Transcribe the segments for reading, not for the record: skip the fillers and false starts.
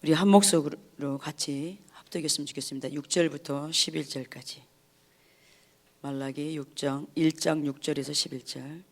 우리 한 목소리로 같이 합독했으면 좋겠습니다. 6절부터 11절까지. 말라기 1장 6절에서 11절.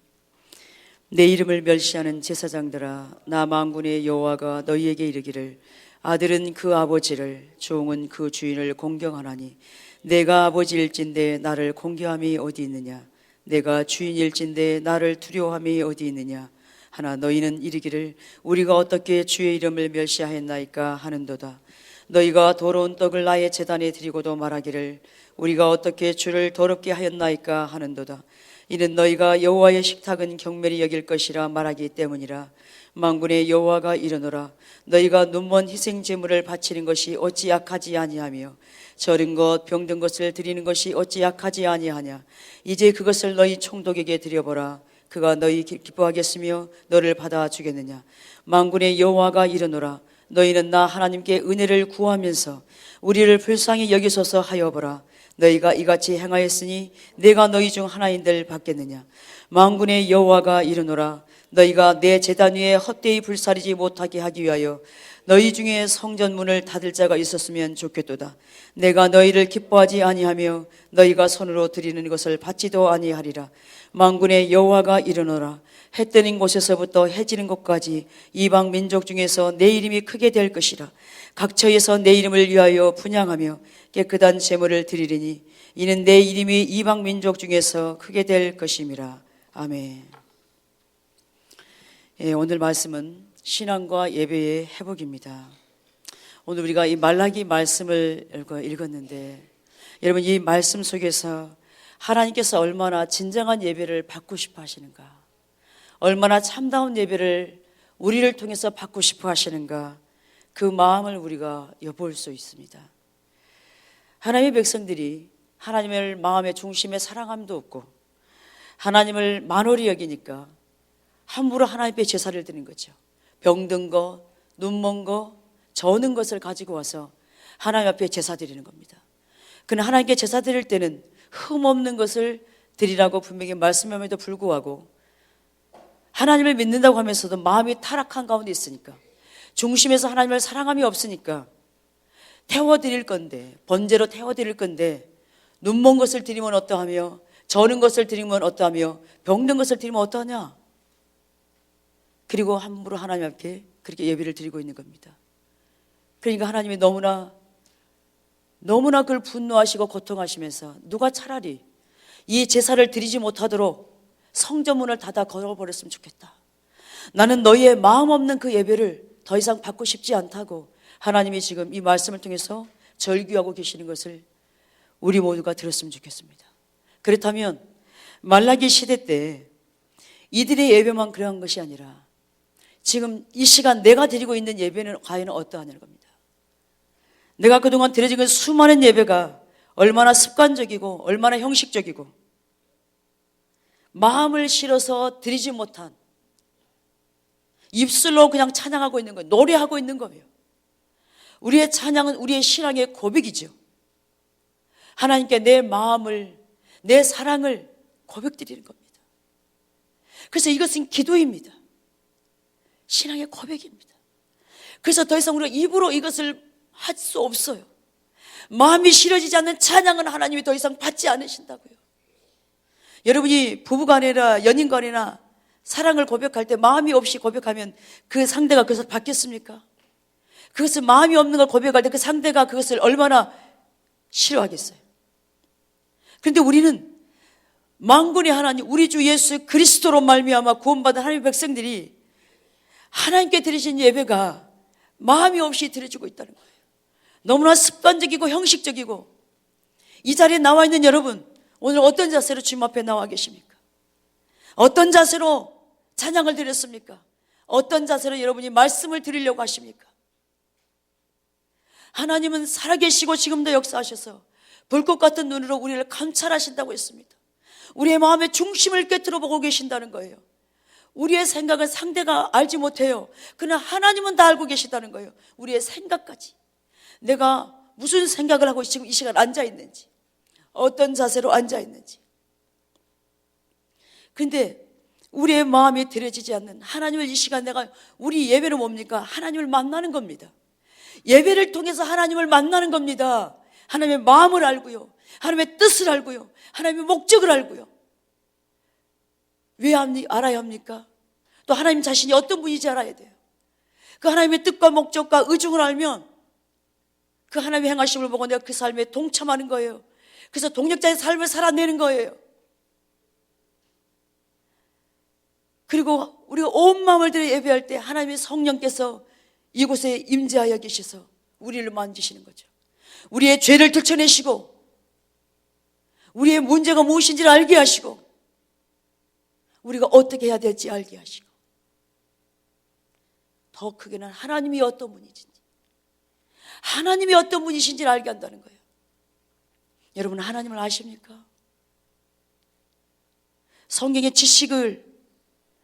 내 이름을 멸시하는 제사장들아, 나 만군의 여호와가 너희에게 이르기를, 아들은 그 아버지를, 종은 그 주인을 공경하나니 내가 아버지일진데 나를 공경함이 어디 있느냐? 내가 주인일진데 나를 두려워함이 어디 있느냐? 하나 너희는 이르기를, 우리가 어떻게 주의 이름을 멸시하였나이까 하는도다. 너희가 더러운 떡을 나의 제단에 드리고도 말하기를, 우리가 어떻게 주를 더럽게 하였나이까 하는도다. 이는 너희가 여호와의 식탁은 경멸히 여길 것이라 말하기 때문이라. 만군의 여호와가 이르노라, 너희가 눈먼 희생 제물을 바치는 것이 어찌 약하지 아니하며 절은 것 병든 것을 드리는 것이 어찌 약하지 아니하냐? 이제 그것을 너희 총독에게 드려보라. 그가 너희 기뻐하겠으며 너를 받아주겠느냐? 만군의 여호와가 이르노라, 너희는 나 하나님께 은혜를 구하면서 우리를 불쌍히 여기소서 하여보라. 너희가 이같이 행하였으니 내가 너희 중 하나인들 받겠느냐? 만군의 여호와가 이르노라, 너희가 내 제단 위에 헛되이 불사르지 못하게 하기 위하여 너희 중에 성전문을 닫을 자가 있었으면 좋겠도다. 내가 너희를 기뻐하지 아니하며 너희가 손으로 드리는 것을 받지도 아니하리라. 만군의 여호와가 이르노라, 해 뜨는 곳에서부터 해 지는 곳까지 이방 민족 중에서 내 이름이 크게 될 것이라. 각처에서 내 이름을 위하여 분향하며 깨끗한 제물을 드리리니 이는 내 이름이 이방 민족 중에서 크게 될 것임이라. 아멘. 오늘 말씀은 신앙과 예배의 회복입니다. 오늘 우리가 이 말라기 말씀을 읽었는데, 여러분 이 말씀 속에서 하나님께서 얼마나 진정한 예배를 받고 싶어 하시는가, 얼마나 참다운 예배를 우리를 통해서 받고 싶어 하시는가, 그 마음을 우리가 엿볼 수 있습니다. 하나님의 백성들이 하나님을 마음의 중심에 사랑함도 없고 하나님을 만홀히 여기니까 함부로 하나님 앞에 제사를 드리는 거죠. 병든 거, 눈먼 거, 저는 것을 가지고 와서 하나님 앞에 제사 드리는 겁니다. 그러나 하나님께 제사 드릴 때는 흠없는 것을 드리라고 분명히 말씀함에도 불구하고 하나님을 믿는다고 하면서도 마음이 타락한 가운데 있으니까, 중심에서 하나님을 사랑함이 없으니까 태워드릴 건데, 번제로 태워드릴 건데 눈먼 것을 드리면 어떠하며 저는 것을 드리면 어떠하며 병든 것을 드리면 어떠하냐? 그리고 함부로 하나님 앞에 그렇게 예배를 드리고 있는 겁니다. 그러니까 하나님이 너무나 그걸 분노하시고 고통하시면서 누가 차라리 이 제사를 드리지 못하도록 성전문을 닫아 걸어버렸으면 좋겠다. 나는 너희의 마음 없는 그 예배를 더 이상 받고 싶지 않다고 하나님이 지금 이 말씀을 통해서 절규하고 계시는 것을 우리 모두가 들었으면 좋겠습니다. 그렇다면 말라기 시대 때 이들의 예배만 그러한 것이 아니라 지금 이 시간 내가 드리고 있는 예배는 과연 어떠하냐는 겁니다. 내가 그동안 드려진 수많은 예배가 얼마나 습관적이고 얼마나 형식적이고 마음을 실어서 드리지 못한, 입술로 그냥 찬양하고 있는 거예요. 노래하고 있는 거예요. 우리의 찬양은 우리의 신앙의 고백이죠. 하나님께 내 마음을, 내 사랑을 고백드리는 겁니다. 그래서 이것은 기도입니다. 신앙의 고백입니다. 그래서 더 이상 우리가 입으로 이것을 할 수 없어요. 마음이 실어지지 않는 찬양은 하나님이 더 이상 받지 않으신다고요. 여러분이 부부간이나 연인간이나 사랑을 고백할 때 마음이 없이 고백하면 그 상대가 그것을 받겠습니까? 그것을 마음이 없는 걸 고백할 때 그 상대가 그것을 얼마나 싫어하겠어요. 그런데 우리는 만군의 하나님, 우리 주 예수 그리스도로 말미암아 구원받은 하나님의 백성들이 하나님께 드리신 예배가 마음이 없이 드려지고 있다는 거예요. 너무나 습관적이고 형식적이고. 이 자리에 나와 있는 여러분, 오늘 어떤 자세로 주님 앞에 나와 계십니까? 어떤 자세로 찬양을 드렸습니까? 어떤 자세로 여러분이 말씀을 드리려고 하십니까? 하나님은 살아계시고 지금도 역사하셔서 불꽃 같은 눈으로 우리를 감찰하신다고 했습니다. 우리의 마음의 중심을 꿰뚫어 보고 계신다는 거예요. 우리의 생각을 상대가 알지 못해요. 그러나 하나님은 다 알고 계시다는 거예요. 우리의 생각까지. 내가 무슨 생각을 하고 지금 이 시간 앉아 있는지, 어떤 자세로 앉아 있는지. 그런데 우리의 마음이 들여지지 않는 하나님을 이 시간, 내가 우리 예배는 뭡니까? 하나님을 만나는 겁니다. 예배를 통해서 하나님을 만나는 겁니다. 하나님의 마음을 알고요, 하나님의 뜻을 알고요, 하나님의 목적을 알고요. 왜 알아야 합니까? 또 하나님 자신이 어떤 분인지 알아야 돼요. 그 하나님의 뜻과 목적과 의중을 알면 그 하나님의 행하심을 보고 내가 그 삶에 동참하는 거예요. 그래서 동력자의 삶을 살아내는 거예요. 그리고 우리가 온 마음을 들여 예배할 때 하나님의 성령께서 이곳에 임재하여 계셔서 우리를 만지시는 거죠. 우리의 죄를 들춰내시고 우리의 문제가 무엇인지를 알게 하시고 우리가 어떻게 해야 될지 알게 하시고, 더 크게는 하나님이 어떤 분이신지, 하나님이 어떤 분이신지를 알게 한다는 거예요. 여러분, 하나님을 아십니까? 성경의 지식을,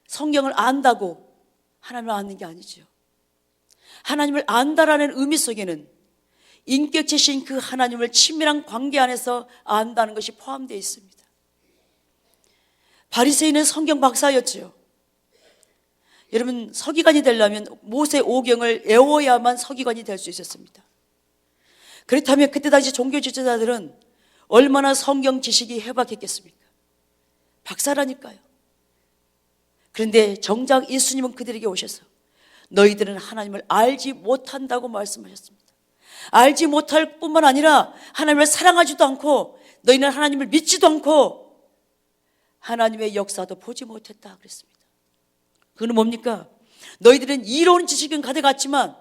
성경을 안다고 하나님을 아는 게 아니죠. 하나님을 안다라는 의미 속에는 인격체신 그 하나님을 친밀한 관계 안에서 안다는 것이 포함되어 있습니다. 바리새인은 성경 박사였죠. 여러분, 서기관이 되려면 모세 오경을 외워야만 서기관이 될 수 있었습니다. 그렇다면 그때 당시 종교 지도자들은 얼마나 성경 지식이 해박했겠습니까? 박사라니까요. 그런데 정작 예수님은 그들에게 오셔서 너희들은 하나님을 알지 못한다고 말씀하셨습니다. 알지 못할 뿐만 아니라 하나님을 사랑하지도 않고 너희는 하나님을 믿지도 않고 하나님의 역사도 보지 못했다 그랬습니다. 그건 뭡니까? 너희들은 이로운 지식은 가득했지만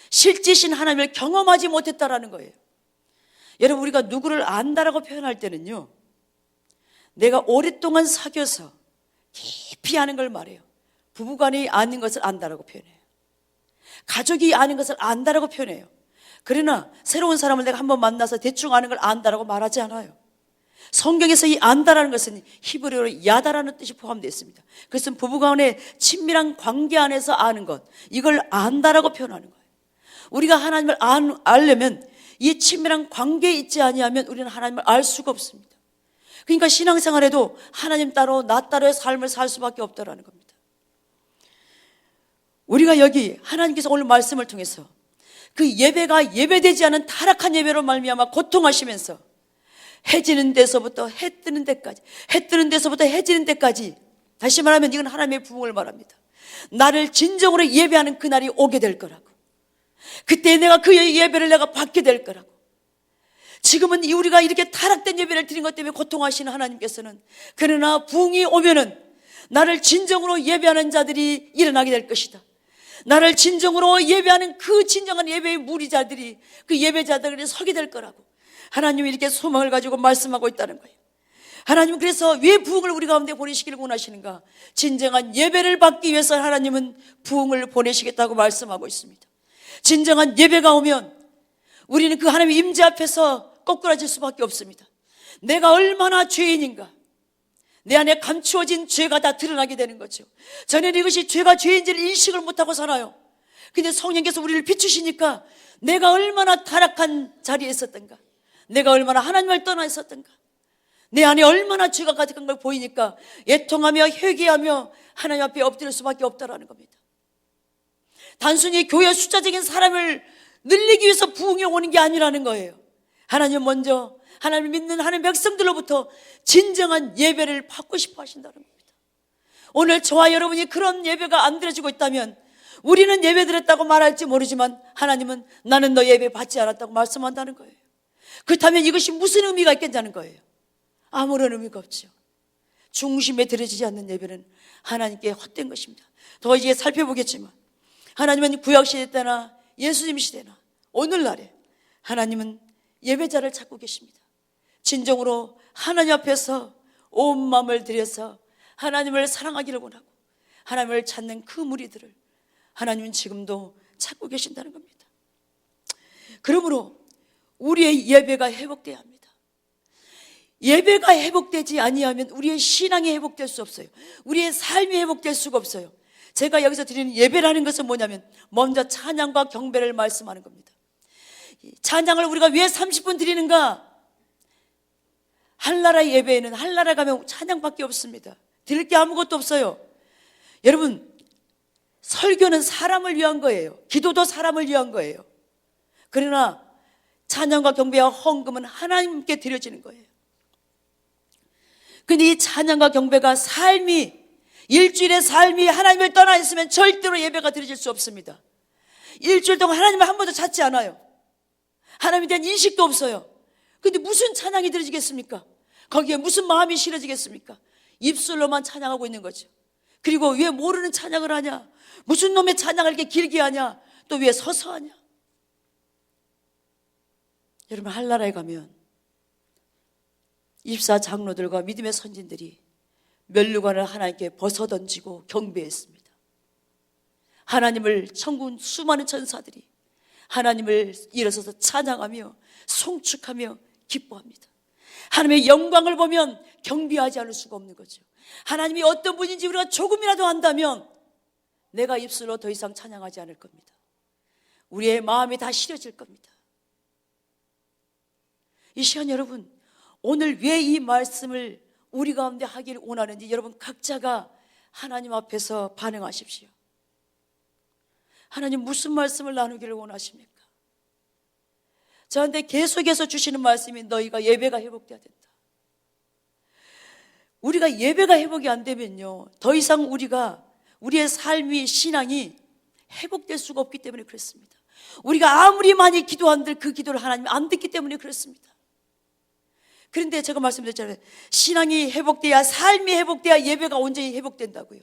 실제신 하나님을 경험하지 못했다라는 거예요. 여러분, 우리가 누구를 안다라고 표현할 때는요, 내가 오랫동안 사귀어서 깊이 아는 걸 말해요. 부부간이 아는 것을 안다라고 표현해요. 가족이 아는 것을 안다라고 표현해요. 그러나 새로운 사람을 내가 한번 만나서 대충 아는 걸 안다라고 말하지 않아요. 성경에서 이 안다라는 것은 히브리어로 야다라는 뜻이 포함되어 있습니다. 그것은 부부간의 친밀한 관계 안에서 아는 것, 이걸 안다라고 표현하는 거예요. 우리가 하나님을 알려면 이 친밀한 관계에 있지 아니하면 우리는 하나님을 알 수가 없습니다. 그러니까 신앙생활에도 하나님 따로 나 따로의 삶을 살 수밖에 없다라는 겁니다. 우리가 여기 하나님께서 오늘 말씀을 통해서 그 예배가 예배되지 않은 타락한 예배로 말미암아 고통하시면서 해 지는 데서부터 해 뜨는 데까지, 해 뜨는 데서부터 해 지는 데까지, 다시 말하면 이건 하나님의 부흥을 말합니다. 나를 진정으로 예배하는 그날이 오게 될 거라고. 그때 내가 그 예배를 내가 받게 될 거라고. 지금은 우리가 이렇게 타락된 예배를 드린 것 때문에 고통하시는 하나님께서는 그러나 부흥이 오면은 나를 진정으로 예배하는 자들이 일어나게 될 것이다. 나를 진정으로 예배하는 그 진정한 예배의 무리자들이, 그 예배자들이 서게 될 거라고 하나님이 이렇게 소망을 가지고 말씀하고 있다는 거예요. 하나님은 그래서 왜 부흥을 우리 가운데 보내시기를 원하시는가? 진정한 예배를 받기 위해서 하나님은 부흥을 보내시겠다고 말씀하고 있습니다. 진정한 예배가 오면 우리는 그 하나님의 임재 앞에서 꼬꾸라질 수밖에 없습니다. 내가 얼마나 죄인인가, 내 안에 감추어진 죄가 다 드러나게 되는 거죠. 전에는 이것이 죄가 죄인지를 인식을 못하고 살아요. 근데 성령께서 우리를 비추시니까 내가 얼마나 타락한 자리에 있었던가, 내가 얼마나 하나님을 떠나 있었던가, 내 안에 얼마나 죄가 가득한 걸 보이니까 애통하며 회개하며 하나님 앞에 엎드릴 수밖에 없다라는 겁니다. 단순히 교회 숫자적인 사람을 늘리기 위해서 부흥이 오는 게 아니라는 거예요. 하나님 먼저 하나님을 믿는 하나님 백성들로부터 진정한 예배를 받고 싶어 하신다는 겁니다. 오늘 저와 여러분이 그런 예배가 안 드려지고 있다면 우리는 예배 드렸다고 말할지 모르지만 하나님은 나는 너 예배 받지 않았다고 말씀한다는 거예요. 그렇다면 이것이 무슨 의미가 있겠냐는 거예요. 아무런 의미가 없죠. 중심에 드려지지 않는 예배는 하나님께 헛된 것입니다. 더 이제 살펴보겠지만 하나님은 구약시대 때나 예수님 시대나 오늘날에 하나님은 예배자를 찾고 계십니다. 진정으로 하나님 앞에서 온 마음을 들여서 하나님을 사랑하기를 원하고 하나님을 찾는 그 무리들을 하나님은 지금도 찾고 계신다는 겁니다. 그러므로 우리의 예배가 회복돼야 합니다. 예배가 회복되지 아니하면 우리의 신앙이 회복될 수 없어요. 우리의 삶이 회복될 수가 없어요. 제가 여기서 드리는 예배라는 것은 뭐냐면 먼저 찬양과 경배를 말씀하는 겁니다. 찬양을 우리가 왜 30분 드리는가? 한나라의 예배에는 한나라 가면 찬양밖에 없습니다. 드릴 게 아무것도 없어요. 여러분, 설교는 사람을 위한 거예요. 기도도 사람을 위한 거예요. 그러나 찬양과 경배와 헌금은 하나님께 드려지는 거예요. 근데 이 찬양과 경배가 일주일의 삶이 하나님을 떠나 있으면 절대로 예배가 드려질 수 없습니다. 일주일 동안 하나님을 한 번도 찾지 않아요. 하나님에 대한 인식도 없어요. 근데 무슨 찬양이 드려지겠습니까? 거기에 무슨 마음이 실어지겠습니까? 입술로만 찬양하고 있는 거죠. 그리고 왜 모르는 찬양을 하냐? 무슨 놈의 찬양을 이렇게 길게 하냐? 또 왜 서서 하냐? 여러분, 한나라에 가면 24 장로들과 믿음의 선진들이 면류관을 하나님께 벗어던지고 경배했습니다. 하나님을 천군 수많은 천사들이 하나님을 일어서서 찬양하며 송축하며 기뻐합니다. 하나님의 영광을 보면 경배하지 않을 수가 없는 거죠. 하나님이 어떤 분인지 우리가 조금이라도 안다면 내가 입술로 더 이상 찬양하지 않을 겁니다. 우리의 마음이 다 시려질 겁니다. 이 시간 여러분, 오늘 왜 이 말씀을 우리 가운데 하기를 원하는지 여러분 각자가 하나님 앞에서 반응하십시오. 하나님 무슨 말씀을 나누기를 원하십니까? 저한테 계속해서 주시는 말씀이 너희가 예배가 회복돼야 된다. 우리가 예배가 회복이 안 되면요, 더 이상 우리의 삶이 신앙이 회복될 수가 없기 때문에 그렇습니다. 우리가 아무리 많이 기도한들 그 기도를 하나님이 안 듣기 때문에 그렇습니다. 그런데 제가 말씀드렸잖아요. 신앙이 회복돼야, 삶이 회복돼야 예배가 온전히 회복된다고요.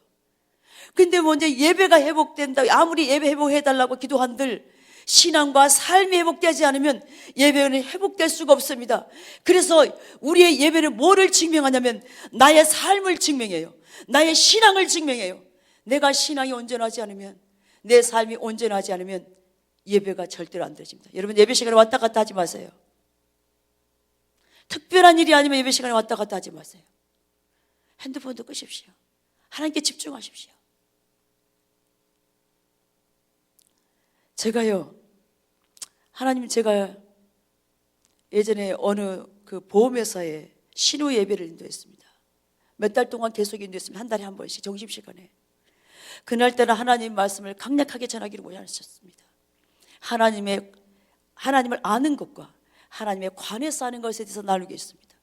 근데 먼저 예배가 회복된다, 아무리 예배 회복해달라고 기도한들 신앙과 삶이 회복되지 않으면 예배는 회복될 수가 없습니다. 그래서 우리의 예배는 뭐를 증명하냐면 나의 삶을 증명해요. 나의 신앙을 증명해요. 내가 신앙이 온전하지 않으면, 내 삶이 온전하지 않으면 예배가 절대로 안 되집니다. 여러분, 예배 시간에 왔다 갔다 하지 마세요. 특별한 일이 아니면 예배 시간에 왔다 갔다 하지 마세요. 핸드폰도 끄십시오. 하나님께 집중하십시오. 제가 예전에 어느 그 보험회사에 신우 예배를 인도했습니다. 몇 달 동안 계속 인도했습니다. 한 달에 한 번씩 점심시간에. 그날따라 하나님 말씀을 강력하게 전하기를 원하셨습니다. 하나님을 아는 것과 하나님에 관해서 하는 것에 대해서 나누겠습니다.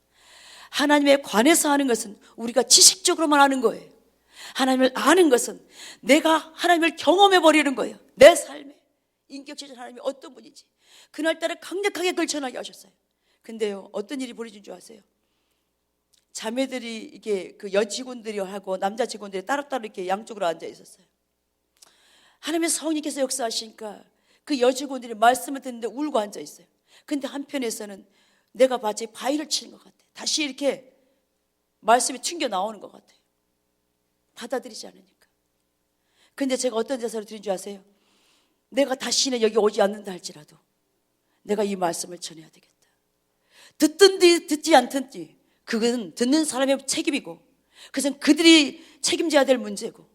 하나님에 관해서 하는 것은 우리가 지식적으로만 아는 거예요. 하나님을 아는 것은 내가 하나님을 경험해 버리는 거예요. 내 삶에 인격체적 하나님이 어떤 분인지 그날따라 강력하게 그걸 전하게 하셨어요. 근데요, 어떤 일이 벌어진 줄 아세요? 자매들이 이게 그 여직원들이 하고 남자 직원들이 따로따로 이렇게 양쪽으로 앉아 있었어요. 하나님의 성령께서 역사하시니까 그 여직원들이 말씀을 듣는데 울고 앉아 있어요. 근데 한편에서는 내가 마치 바위를 치는 것 같아. 다시 이렇게 말씀이 튕겨 나오는 것 같아요. 받아들이지 않으니까. 근데 제가 어떤 대사를 드린 줄 아세요? 내가 다시는 여기 오지 않는다 할지라도 내가 이 말씀을 전해야 되겠다. 듣든지 듣지 않든지 그것은 듣는 사람의 책임이고 그것은 그들이 책임져야 될 문제고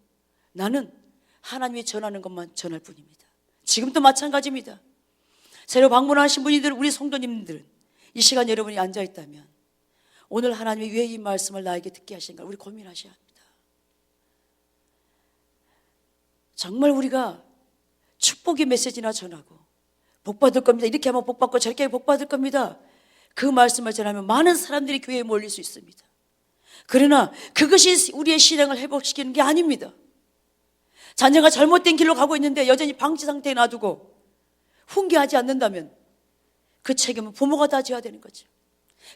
나는 하나님이 전하는 것만 전할 뿐입니다. 지금도 마찬가지입니다. 새로 방문하신 분들, 우리 성도님들은 이 시간 여러분이 앉아있다면 오늘 하나님이 왜 이 말씀을 나에게 듣게 하신가 우리 고민하셔야 합니다. 정말 우리가 축복의 메시지나 전하고 복받을 겁니다. 이렇게 하면 복받고 저렇게 하면 복받을 겁니다. 그 말씀을 전하면 많은 사람들이 교회에 몰릴 수 있습니다. 그러나 그것이 우리의 신앙을 회복시키는 게 아닙니다. 자녀가 잘못된 길로 가고 있는데 여전히 방치 상태에 놔두고 훈계하지 않는다면 그 책임은 부모가 다 져야 되는 거죠.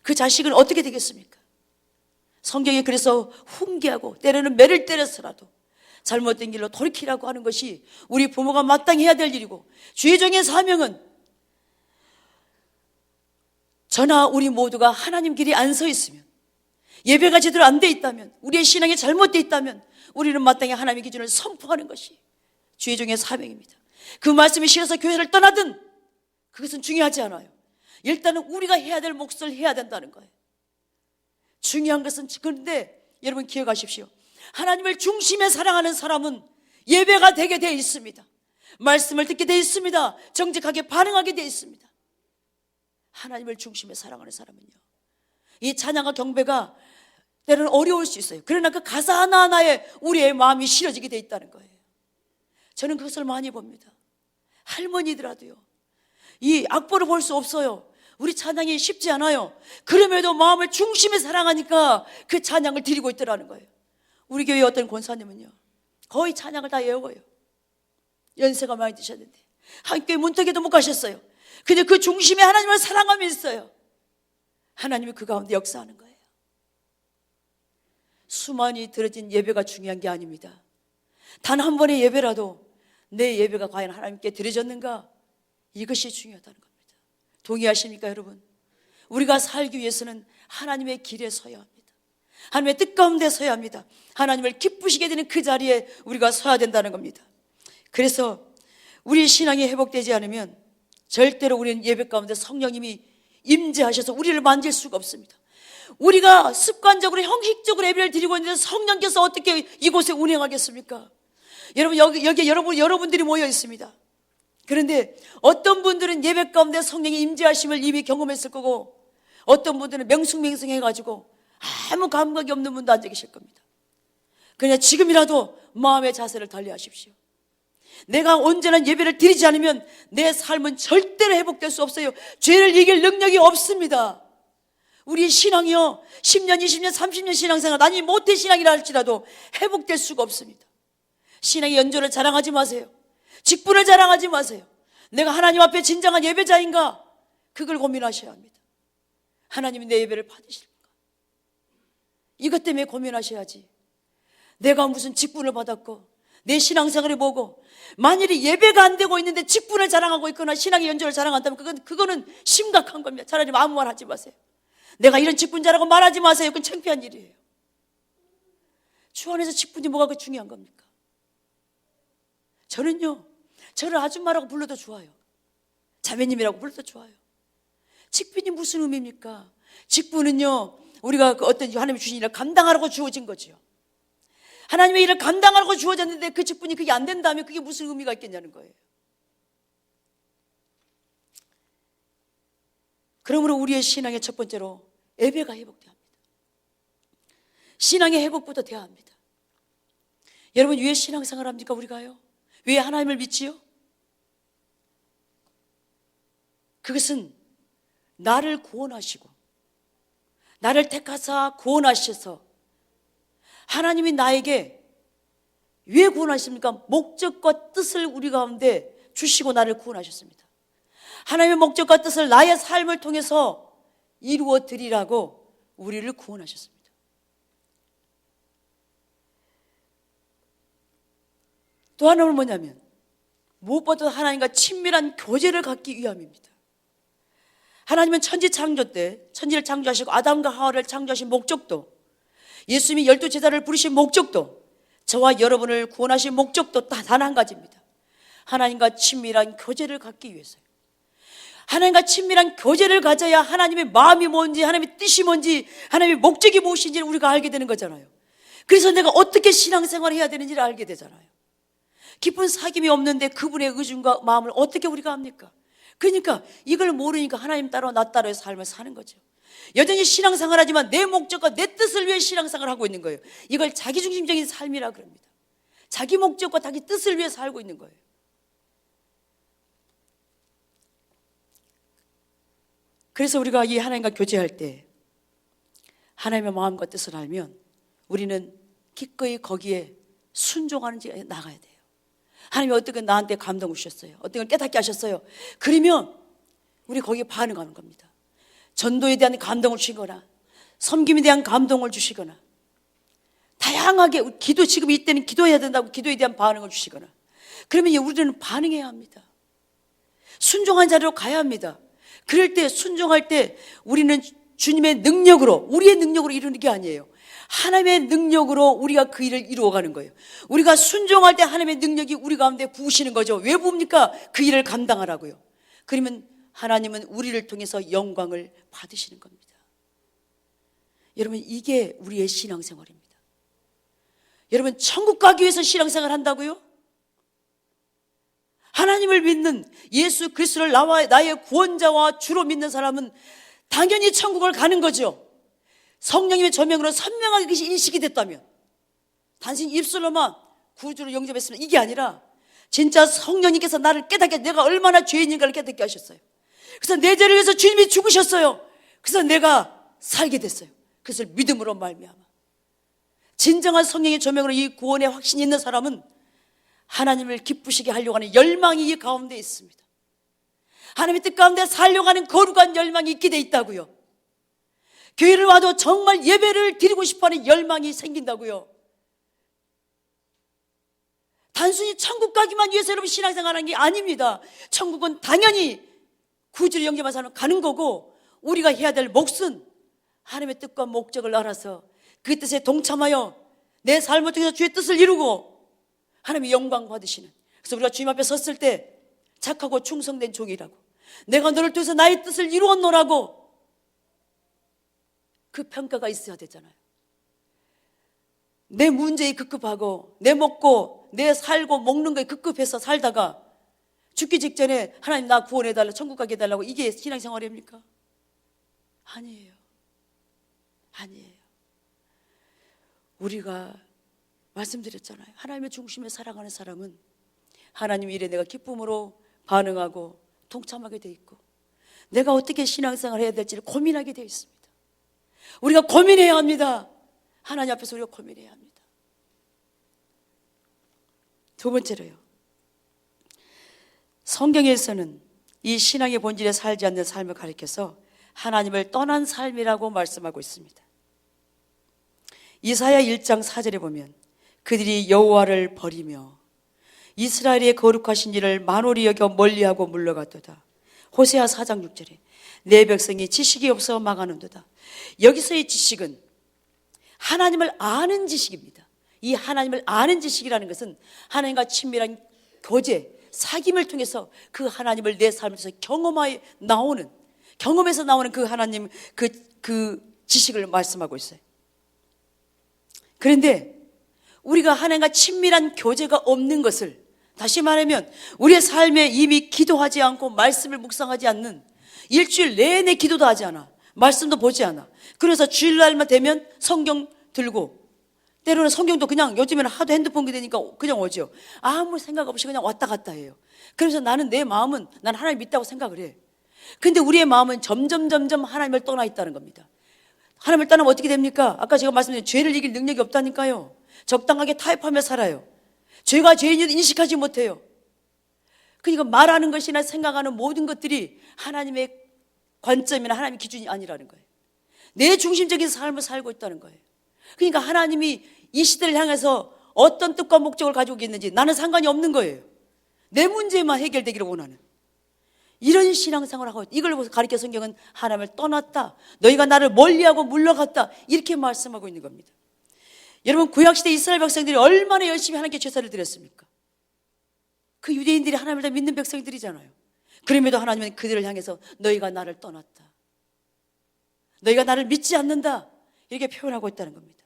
그 자식은 어떻게 되겠습니까? 성경에 그래서 훈계하고 때로는 매를 때려서라도 잘못된 길로 돌이키라고 하는 것이 우리 부모가 마땅히 해야 될 일이고 주의 종의 사명은 저나 우리 모두가 하나님 길이 안 서 있으면 예배가 제대로 안 돼 있다면 우리의 신앙이 잘못돼 있다면 우리는 마땅히 하나님의 기준을 선포하는 것이 주의 종의 사명입니다. 그 말씀이 싫어서 교회를 떠나든 그것은 중요하지 않아요. 일단은 우리가 해야 될 몫을 해야 된다는 거예요. 중요한 것은 그런데 여러분 기억하십시오. 하나님을 중심에 사랑하는 사람은 예배가 되게 되어 있습니다. 말씀을 듣게 되어 있습니다. 정직하게 반응하게 되어 있습니다. 하나님을 중심에 사랑하는 사람은요, 이 찬양과 경배가 때로는 어려울 수 있어요. 그러나 그 가사 하나하나에 우리의 마음이 실어지게 되어 있다는 거예요. 저는 그것을 많이 봅니다. 할머니더라도요, 이 악보를 볼 수 없어요. 우리 찬양이 쉽지 않아요. 그럼에도 마음을 중심에 사랑하니까 그 찬양을 드리고 있더라는 거예요. 우리 교회 어떤 권사님은요, 거의 찬양을 다 외워요. 연세가 많이 드셨는데 한교회 문턱에도 못 가셨어요. 근데 그 중심에 하나님을 사랑하며 있어요. 하나님이 그 가운데 역사하는 거예요. 수많이 드려진 예배가 중요한 게 아닙니다. 단 한 번의 예배라도 내 예배가 과연 하나님께 드려졌는가, 이것이 중요하다는 겁니다. 동의하십니까 여러분? 우리가 살기 위해서는 하나님의 길에 서야 합니다. 하나님의 뜻 가운데 서야 합니다. 하나님을 기쁘시게 되는 그 자리에 우리가 서야 된다는 겁니다. 그래서 우리 신앙이 회복되지 않으면 절대로 우리는 예배 가운데 성령님이 임재하셔서 우리를 만질 수가 없습니다. 우리가 습관적으로 형식적으로 예배를 드리고 있는데 성령께서 어떻게 이곳에 운행하겠습니까? 여러분, 여기 여러분들이 모여 있습니다. 그런데 어떤 분들은 예배 가운데 성령의 임재하심을 이미 경험했을 거고, 어떤 분들은 맹숭맹숭해가지고 아무 감각이 없는 분도 앉아 계실 겁니다. 그냥 지금이라도 마음의 자세를 달리하십시오. 내가 온전한 예배를 드리지 않으면 내 삶은 절대로 회복될 수 없어요. 죄를 이길 능력이 없습니다. 우리 신앙이요, 10년, 20년, 30년 신앙생활, 아니 모태 신앙이라 할지라도 회복될 수가 없습니다. 신앙의 연조를 자랑하지 마세요. 직분을 자랑하지 마세요. 내가 하나님 앞에 진정한 예배자인가? 그걸 고민하셔야 합니다. 하나님이 내 예배를 받으실까? 이것 때문에 고민하셔야지. 내가 무슨 직분을 받았고 내 신앙생활을 보고 만일에 예배가 안 되고 있는데 직분을 자랑하고 있거나 신앙의 연조를 자랑한다면 그거는 심각한 겁니다. 차라리 아무 말 하지 마세요. 내가 이런 직분자라고 말하지 마세요. 그건 창피한 일이에요. 주 안에서 직분이 뭐가 중요한 겁니까? 저는요, 저를 아줌마라고 불러도 좋아요. 자매님이라고 불러도 좋아요. 직분이 무슨 의미입니까? 직분은요, 우리가 그 어떤 하나님이 주신 일을 감당하라고 주어진 거죠. 하나님의 일을 감당하라고 주어졌는데 그 직분이 그게 안 된다면 그게 무슨 의미가 있겠냐는 거예요. 그러므로 우리의 신앙의 첫 번째로 예배가 회복돼야 합니다. 신앙의 회복부터 돼야 합니다. 여러분, 왜 신앙생활 합니까? 우리가요? 왜 하나님을 믿지요? 그것은 나를 구원하시고 나를 택하사 구원하셔서 하나님이 나에게 왜 구원하십니까? 목적과 뜻을 우리 가운데 주시고 나를 구원하셨습니다. 하나님의 목적과 뜻을 나의 삶을 통해서 이루어 드리라고 우리를 구원하셨습니다. 또 하나는 뭐냐면 무엇보다 하나님과 친밀한 교제를 갖기 위함입니다. 하나님은 천지 창조 때 천지를 창조하시고 아담과 하와를 창조하신 목적도, 예수님이 12제자를 부르신 목적도, 저와 여러분을 구원하신 목적도 단 한 가지입니다. 하나님과 친밀한 교제를 갖기 위해서요. 하나님과 친밀한 교제를 가져야 하나님의 마음이 뭔지, 하나님의 뜻이 뭔지, 하나님의 목적이 무엇인지를 우리가 알게 되는 거잖아요. 그래서 내가 어떻게 신앙생활을 해야 되는지를 알게 되잖아요. 깊은 사귐이 없는데 그분의 의중과 마음을 어떻게 우리가 합니까? 그러니까 이걸 모르니까 하나님 따라 나 따라의 삶을 사는 거죠. 여전히 신앙생활 하지만 내 목적과 내 뜻을 위해 신앙생활을 하고 있는 거예요. 이걸 자기중심적인 삶이라 그럽니다. 자기 목적과 자기 뜻을 위해 살고 있는 거예요. 그래서 우리가 이 하나님과 교제할 때 하나님의 마음과 뜻을 알면 우리는 기꺼이 거기에 순종하는 지 나가야 돼요. 하나님이 어떻게 나한테 감동을 주셨어요? 어떤 걸 깨닫게 하셨어요? 그러면 우리 거기에 반응하는 겁니다. 전도에 대한 감동을 주시거나 섬김에 대한 감동을 주시거나 다양하게 지금 이때는 기도해야 된다고 기도에 대한 반응을 주시거나, 그러면 우리는 반응해야 합니다. 순종한 자리로 가야 합니다. 그럴 때 순종할 때 우리는 주님의 능력으로, 우리의 능력으로 이루는 게 아니에요. 하나님의 능력으로 우리가 그 일을 이루어가는 거예요. 우리가 순종할 때 하나님의 능력이 우리 가운데 부으시는 거죠. 왜 부읍니까? 그 일을 감당하라고요. 그러면 하나님은 우리를 통해서 영광을 받으시는 겁니다. 여러분, 이게 우리의 신앙생활입니다. 여러분, 천국 가기 위해서 신앙생활 한다고요? 하나님을 믿는 예수 그리스도를 나의 구원자와 주로 믿는 사람은 당연히 천국을 가는 거죠. 성령님의 조명으로 선명하게 그것이 인식이 됐다면, 단순히 입술로만 구주를 영접했으면 이게 아니라 진짜 성령님께서 나를 깨닫게, 내가 얼마나 죄인인가를 깨닫게 하셨어요. 그래서 내 죄를 위해서 주님이 죽으셨어요. 그래서 내가 살게 됐어요. 그것을 믿음으로 말미암아. 진정한 성령의 조명으로 이 구원의 확신이 있는 사람은 하나님을 기쁘시게 하려고 하는 열망이 이 가운데 있습니다. 하나님의 뜻 가운데 살려고 하는 거룩한 열망이 있게 돼 있다고요. 교회를 와도 정말 예배를 드리고 싶어하는 열망이 생긴다고요. 단순히 천국 가기만 위해서 여러분 신앙생활하는 게 아닙니다. 천국은 당연히 구주를 영접한 사람은 가는 거고, 우리가 해야 될 몫은 하나님의 뜻과 목적을 알아서 그 뜻에 동참하여 내 삶을 통해서 주의 뜻을 이루고 하나님의 영광 받으시는, 그래서 우리가 주님 앞에 섰을 때 착하고 충성된 종이라고, 내가 너를 통해서 나의 뜻을 이루었노라고 그 평가가 있어야 되잖아요. 내 문제에 급급하고 내 먹고 내 살고 먹는 거에 급급해서 살다가 죽기 직전에 하나님 나 구원해달라, 천국 가게 해달라고, 이게 신앙생활입니까? 아니에요. 아니에요. 우리가 말씀드렸잖아요. 하나님의 중심에 살아가는 사람은 하나님 일에 내가 기쁨으로 반응하고 동참하게 돼 있고, 내가 어떻게 신앙생활을 해야 될지를 고민하게 돼 있습니다. 우리가 고민해야 합니다. 하나님 앞에서 우리가 고민해야 합니다. 두 번째로요, 성경에서는 이 신앙의 본질에 살지 않는 삶을 가리켜서 하나님을 떠난 삶이라고 말씀하고 있습니다. 이사야 1장 4절에 보면 그들이 여호와를 버리며 이스라엘의 거룩하신 이를 만홀히 여겨 멀리하고 물러갔도다. 호세아 4장 6절에 내 백성이 지식이 없어 망하는도다. 여기서의 지식은 하나님을 아는 지식입니다. 이 하나님을 아는 지식이라는 것은 하나님과 친밀한 교제, 사귐을 통해서 그 하나님을 내 삶에서 경험에서 나오는 그 하나님, 그 지식을 말씀하고 있어요. 그런데 우리가 하나님과 친밀한 교제가 없는 것을, 다시 말하면 우리의 삶에 이미 기도하지 않고 말씀을 묵상하지 않는, 일주일 내내 기도도 하지 않아, 말씀도 보지 않아, 그래서 주일날만 되면 성경 들고, 때로는 성경도 그냥 요즘에는 하도 핸드폰 되니까 그냥 오죠. 아무 생각 없이 그냥 왔다 갔다 해요. 그래서 내 마음은 난 하나님 믿다고 생각을 해. 근데 우리의 마음은 점점 하나님을 떠나 있다는 겁니다. 하나님을 떠나면 어떻게 됩니까? 아까 제가 말씀드린 죄를 이길 능력이 없다니까요. 적당하게 타협하며 살아요. 죄가 죄인을 인식하지 못해요. 그러니까 말하는 것이나 생각하는 모든 것들이 하나님의 관점이나 하나님의 기준이 아니라는 거예요. 내 중심적인 삶을 살고 있다는 거예요. 그러니까 하나님이 이 시대를 향해서 어떤 뜻과 목적을 가지고 있는지 나는 상관이 없는 거예요. 내 문제만 해결되기를 원하는 이런 신앙생활을 하고, 이걸 가리켜 성경은 하나님을 떠났다, 너희가 나를 멀리하고 물러갔다, 이렇게 말씀하고 있는 겁니다. 여러분, 구약시대 이스라엘 백성들이 얼마나 열심히 하나님께 제사를 드렸습니까? 그 유대인들이 하나님을 다 믿는 백성들이잖아요. 그럼에도 하나님은 그들을 향해서 너희가 나를 떠났다, 너희가 나를 믿지 않는다, 이렇게 표현하고 있다는 겁니다.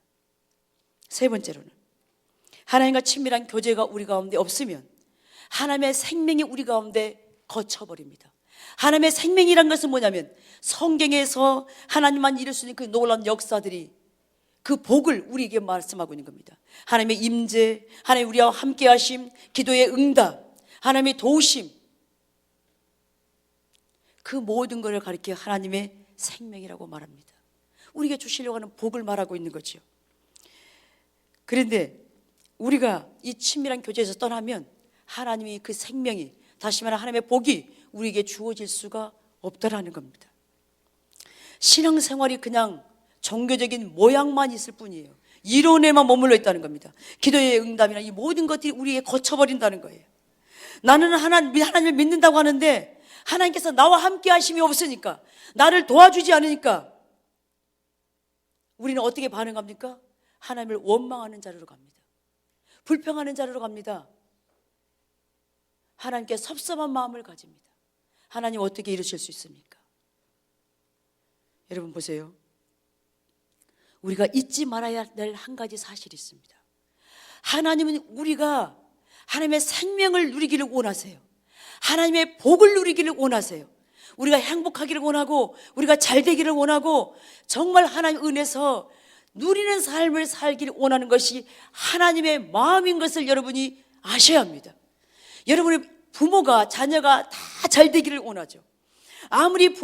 세 번째로는 하나님과 친밀한 교제가 우리 가운데 없으면 하나님의 생명이 우리 가운데 거쳐버립니다. 하나님의 생명이란 것은 뭐냐면 성경에서 하나님만 이룰 수 있는 그 놀라운 역사들이, 그 복을 우리에게 말씀하고 있는 겁니다. 하나님의 임재, 하나님 우리와 함께 하심, 기도의 응답, 하나님의 도우심, 그 모든 것을 가리켜 하나님의 생명이라고 말합니다. 우리에게 주시려고 하는 복을 말하고 있는 거죠. 그런데 우리가 이 친밀한 교제에서 떠나면 하나님이 그 생명이, 다시 말하면 하나님의 복이 우리에게 주어질 수가 없다라는 겁니다. 신앙생활이 그냥 종교적인 모양만 있을 뿐이에요. 이론에만 머물러 있다는 겁니다. 기도의 응답이나 이 모든 것들이 우리에게 거쳐버린다는 거예요. 나는 하나님을 믿는다고 하는데 하나님께서 나와 함께 하심이 없으니까, 나를 도와주지 않으니까 우리는 어떻게 반응합니까? 하나님을 원망하는 자리로 갑니다. 불평하는 자리로 갑니다. 하나님께 섭섭한 마음을 가집니다. 하나님 어떻게 이루실 수 있습니까? 여러분 보세요. 우리가 잊지 말아야 될 한 가지 사실이 있습니다. 하나님은 우리가 하나님의 생명을 누리기를 원하세요. 하나님의 복을 누리기를 원하세요. 우리가 행복하기를 원하고, 우리가 잘 되기를 원하고, 정말 하나님 은혜에서 누리는 삶을 살기를 원하는 것이 하나님의 마음인 것을 여러분이 아셔야 합니다. 여러분의 부모가, 자녀가 다 잘 되기를 원하죠. 아무리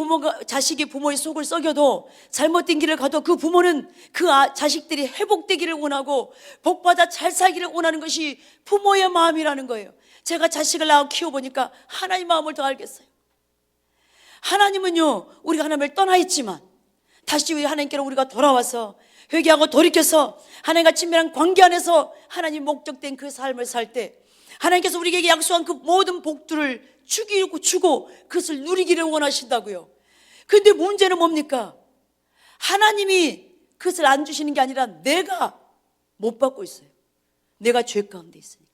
자식이 부모의 속을 썩여도, 잘못된 길을 가도 그 부모는 그 자식들이 회복되기를 원하고 복받아 잘 살기를 원하는 것이 부모의 마음이라는 거예요. 제가 자식을 낳아 키워보니까 하나님 마음을 더 알겠어요. 하나님은요, 우리가 하나님을 떠나 있지만 다시 하나님께로 우리가 돌아와서 회개하고 돌이켜서 하나님과 친밀한 관계 안에서 하나님 목적된 그 삶을 살 때, 하나님께서 우리에게 약속한 그 모든 복들을 주고 그것을 누리기를 원하신다고요. 그런데 문제는 뭡니까? 하나님이 그것을 안 주시는 게 아니라 내가 못 받고 있어요. 내가 죄 가운데 있으니까.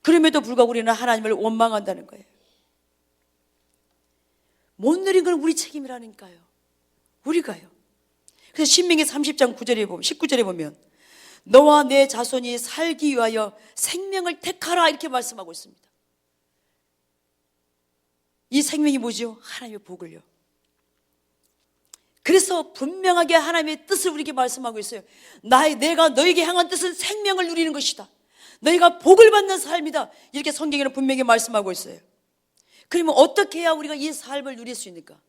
그럼에도 불구하고 우리는 하나님을 원망한다는 거예요. 못 누린 건 우리 책임이라니까요. 우리가요. 그래서 신명기 30장 9절에 보면, 19절에 보면 너와 내 자손이 살기 위하여 생명을 택하라 이렇게 말씀하고 있습니다. 이 생명이 뭐죠? 하나님의 복을요. 그래서 분명하게 하나님의 뜻을 우리에게 말씀하고 있어요. 내가 너에게 향한 뜻은 생명을 누리는 것이다. 너희가 복을 받는 삶이다. 이렇게 성경에는 분명히 말씀하고 있어요. 그러면 어떻게 해야 우리가 이 삶을 누릴 수 있는가?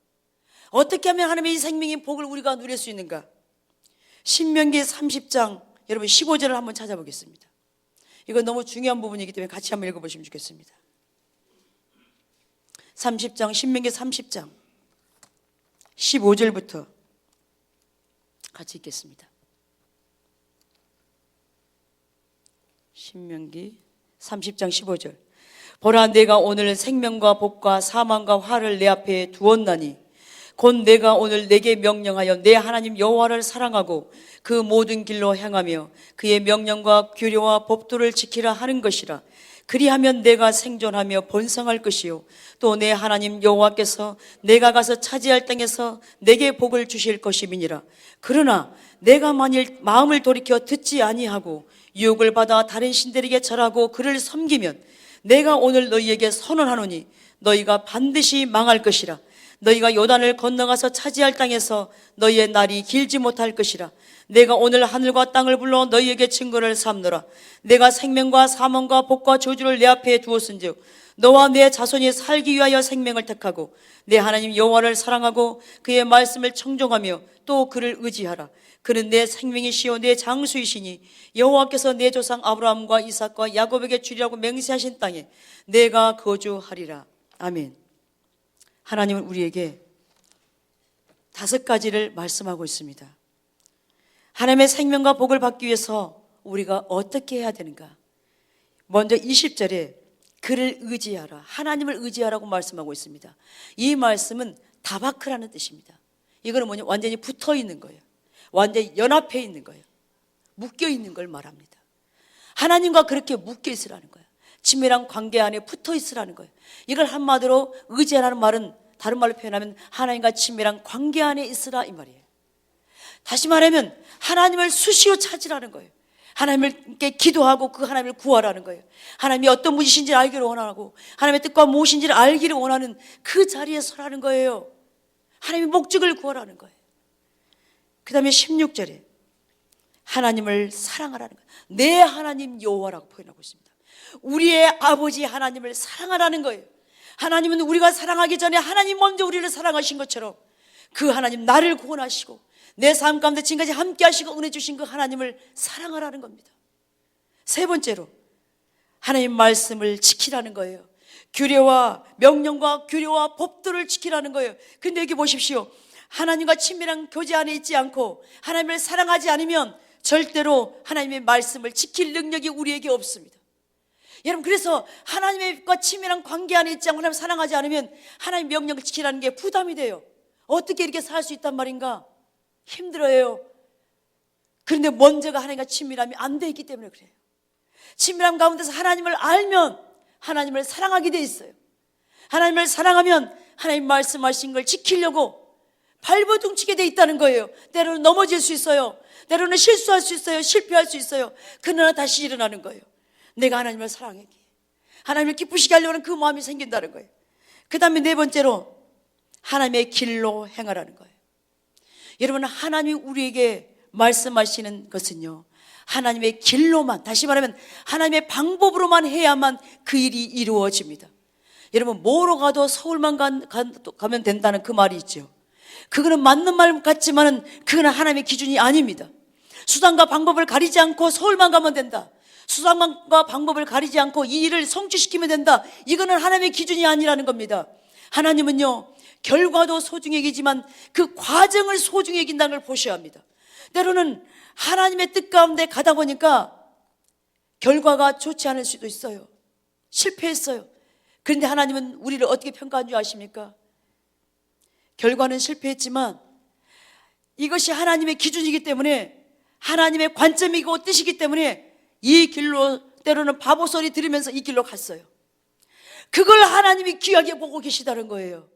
어떻게 하면 하나님의 이 생명의 복을 우리가 누릴 수 있는가? 신명기 30장 여러분 15절을 한번 찾아보겠습니다. 이건 너무 중요한 부분이기 때문에 같이 한번 읽어보시면 좋겠습니다. 30장, 신명기 30장 15절부터 같이 읽겠습니다. 신명기 30장 15절. 보라, 내가 오늘 생명과 복과 사망과 화를 내 앞에 두었나니 곧 내가 오늘 내게 명령하여 내 하나님 여호와를 사랑하고 그 모든 길로 행하며 그의 명령과 규례와 법도를 지키라 하는 것이라. 그리하면 내가 생존하며 번성할 것이요 또 내 하나님 여호와께서 내가 가서 차지할 땅에서 내게 복을 주실 것임이니라. 그러나 내가 만일 마음을 돌이켜 듣지 아니하고 유혹을 받아 다른 신들에게 절하고 그를 섬기면 내가 오늘 너희에게 선언하노니 너희가 반드시 망할 것이라. 너희가 요단을 건너가서 차지할 땅에서 너희의 날이 길지 못할 것이라. 내가 오늘 하늘과 땅을 불러 너희에게 증거를 삼노라. 내가 생명과 사망과 복과 저주를 내 앞에 두었은즉 너와 내 자손이 살기 위하여 생명을 택하고 내 하나님 여호와를 사랑하고 그의 말씀을 청종하며 또 그를 의지하라. 그는 내 생명이시요 내 장수이시니 여호와께서 내 조상 아브라함과 이삭과 야곱에게 주리라고 맹세하신 땅에 내가 거주하리라. 아멘. 하나님은 우리에게 5가지를 말씀하고 있습니다. 하나님의 생명과 복을 받기 위해서 우리가 어떻게 해야 되는가? 먼저 20절에 그를 의지하라, 하나님을 의지하라고 말씀하고 있습니다. 이 말씀은 다바크라는 뜻입니다. 이거는 뭐냐? 완전히 붙어 있는 거예요. 완전히 연합해 있는 거예요. 묶여 있는 걸 말합니다. 하나님과 그렇게 묶여 있으라는 거예요. 친밀한 관계 안에 붙어 있으라는 거예요. 이걸 한마디로 의지하라는 말은 다른 말로 표현하면 하나님과 친밀한 관계 안에 있으라 이 말이에요. 다시 말하면 하나님을 수시로 찾으라는 거예요. 하나님께 기도하고 그 하나님을 구하라는 거예요. 하나님이 어떤 분이신지 알기를 원하고 하나님의 뜻과 무엇인지를 알기를 원하는 그 자리에 서라는 거예요. 하나님의 목적을 구하라는 거예요. 그 다음에 16절에 하나님을 사랑하라는 거예요. 내 하나님 여호와라고 표현하고 있습니다. 우리의 아버지 하나님을 사랑하라는 거예요. 하나님은 우리가 사랑하기 전에 하나님 먼저 우리를 사랑하신 것처럼 그 하나님, 나를 구원하시고 내 삶 가운데 지금까지 함께 하시고 은혜 주신 그 하나님을 사랑하라는 겁니다. 3번째로 하나님 말씀을 지키라는 거예요. 규례와 명령과 규례와 법도를 지키라는 거예요. 근데 여기 보십시오. 하나님과 친밀한 교제 안에 있지 않고 하나님을 사랑하지 않으면 절대로 하나님의 말씀을 지킬 능력이 우리에게 없습니다. 여러분, 그래서 하나님과 친밀한 관계 안에 있지 않고 하나님을 사랑하지 않으면 하나님의 명령을 지키라는 게 부담이 돼요. 어떻게 이렇게 살 수 있단 말인가? 힘들어요. 그런데 먼저가 하나님과 친밀함이 안 돼 있기 때문에 그래요. 친밀함 가운데서 하나님을 알면 하나님을 사랑하게 돼 있어요. 하나님을 사랑하면 하나님 말씀하신 걸 지키려고 발버둥치게 돼 있다는 거예요. 때로는 넘어질 수 있어요. 때로는 실수할 수 있어요. 실패할 수 있어요. 그러나 다시 일어나는 거예요. 내가 하나님을 사랑하기에, 하나님을 기쁘시게 하려고 하는 그 마음이 생긴다는 거예요. 그 다음에 4번째로 하나님의 길로 행하라는 거예요. 여러분, 하나님이 우리에게 말씀하시는 것은요, 하나님의 길로만, 다시 말하면 하나님의 방법으로만 해야만 그 일이 이루어집니다. 여러분, 뭐로 가도 서울만 가면 된다는 그 말이 있죠. 그거는 맞는 말 같지만은 그거는 하나님의 기준이 아닙니다. 수단과 방법을 가리지 않고 서울만 가면 된다, 수단과 방법을 가리지 않고 이 일을 성취시키면 된다, 이거는 하나님의 기준이 아니라는 겁니다. 하나님은요, 결과도 소중히 여기지만 그 과정을 소중히 여긴다는 걸 보셔야 합니다. 때로는 하나님의 뜻 가운데 가다 보니까 결과가 좋지 않을 수도 있어요. 실패했어요. 그런데 하나님은 우리를 어떻게 평가한 줄 아십니까? 결과는 실패했지만 이것이 하나님의 기준이기 때문에, 하나님의 관점이고 뜻이기 때문에 이 길로, 때로는 바보 소리 들으면서 이 길로 갔어요. 그걸 하나님이 귀하게 보고 계시다는 거예요.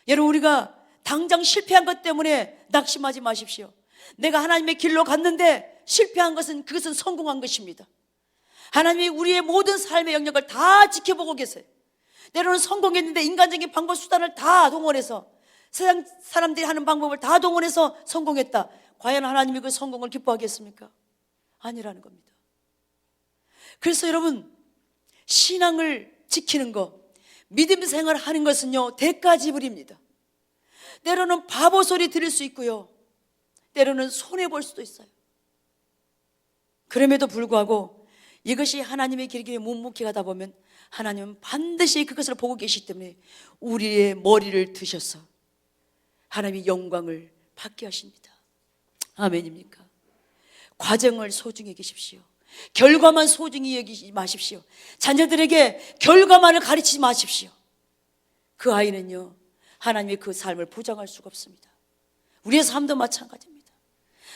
여러분, 우리가 당장 실패한 것 때문에 낙심하지 마십시오. 내가 하나님의 길로 갔는데 실패한 것은, 그것은 성공한 것입니다. 하나님이 우리의 모든 삶의 영역을 다 지켜보고 계세요. 때로는 성공했는데 인간적인 방법 수단을 다 동원해서, 세상 사람들이 하는 방법을 다 동원해서 성공했다. 과연 하나님이 그 성공을 기뻐하겠습니까? 아니라는 겁니다. 그래서 여러분, 신앙을 지키는 것, 믿음 생활을 하는 것은요, 대가 지불입니다. 때로는 바보 소리 들을 수 있고요, 때로는 손해볼 수도 있어요. 그럼에도 불구하고 이것이 하나님의 길길에 묵묵히 가다 보면 하나님은 반드시 그것을 보고 계시기 때문에 우리의 머리를 드셔서 하나님의 영광을 받게 하십니다. 아멘입니까? 과정을 소중히 여기십시오. 결과만 소중히 여기지 마십시오. 자녀들에게 결과만을 가르치지 마십시오. 그 아이는요, 하나님의 그 삶을 보장할 수가 없습니다. 우리의 삶도 마찬가지입니다.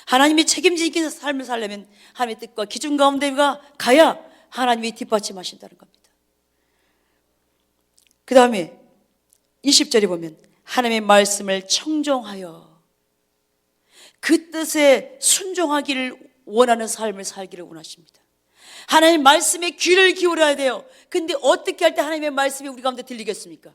하나님이 책임지기 삶을 살려면 하나님의 뜻과 기준 가운데가 가야 하나님이 뒷받침하신다는 겁니다. 그 다음에 20절에 보면 하나님의 말씀을 청종하여 그 뜻에 순종하기를 원하는 삶을 살기를 원하십니다. 하나님의 말씀에 귀를 기울여야 돼요. 근데 어떻게 할 때 하나님의 말씀이 우리 가운데 들리겠습니까?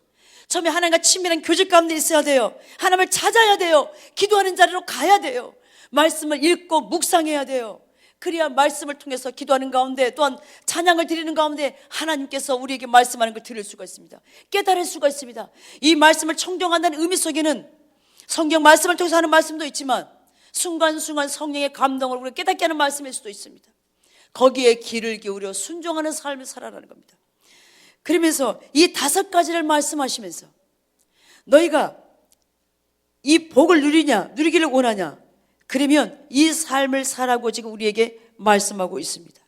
처음에 하나님과 친밀한 교제 가운데 있어야 돼요. 하나님을 찾아야 돼요. 기도하는 자리로 가야 돼요. 말씀을 읽고 묵상해야 돼요. 그래야 말씀을 통해서 기도하는 가운데, 또한 찬양을 드리는 가운데 하나님께서 우리에게 말씀하는 걸 들을 수가 있습니다. 깨달을 수가 있습니다. 이 말씀을 청정한다는 의미 속에는 성경 말씀을 통해서 하는 말씀도 있지만 순간순간 성령의 감동을 우리가 깨닫게 하는 말씀일 수도 있습니다. 거기에 귀를 기울여 순종하는 삶을 살아라는 겁니다. 그러면서 이 5가지를 말씀하시면서 너희가 이 복을 누리기를 원하냐? 그러면 이 삶을 살라고 지금 우리에게 말씀하고 있습니다.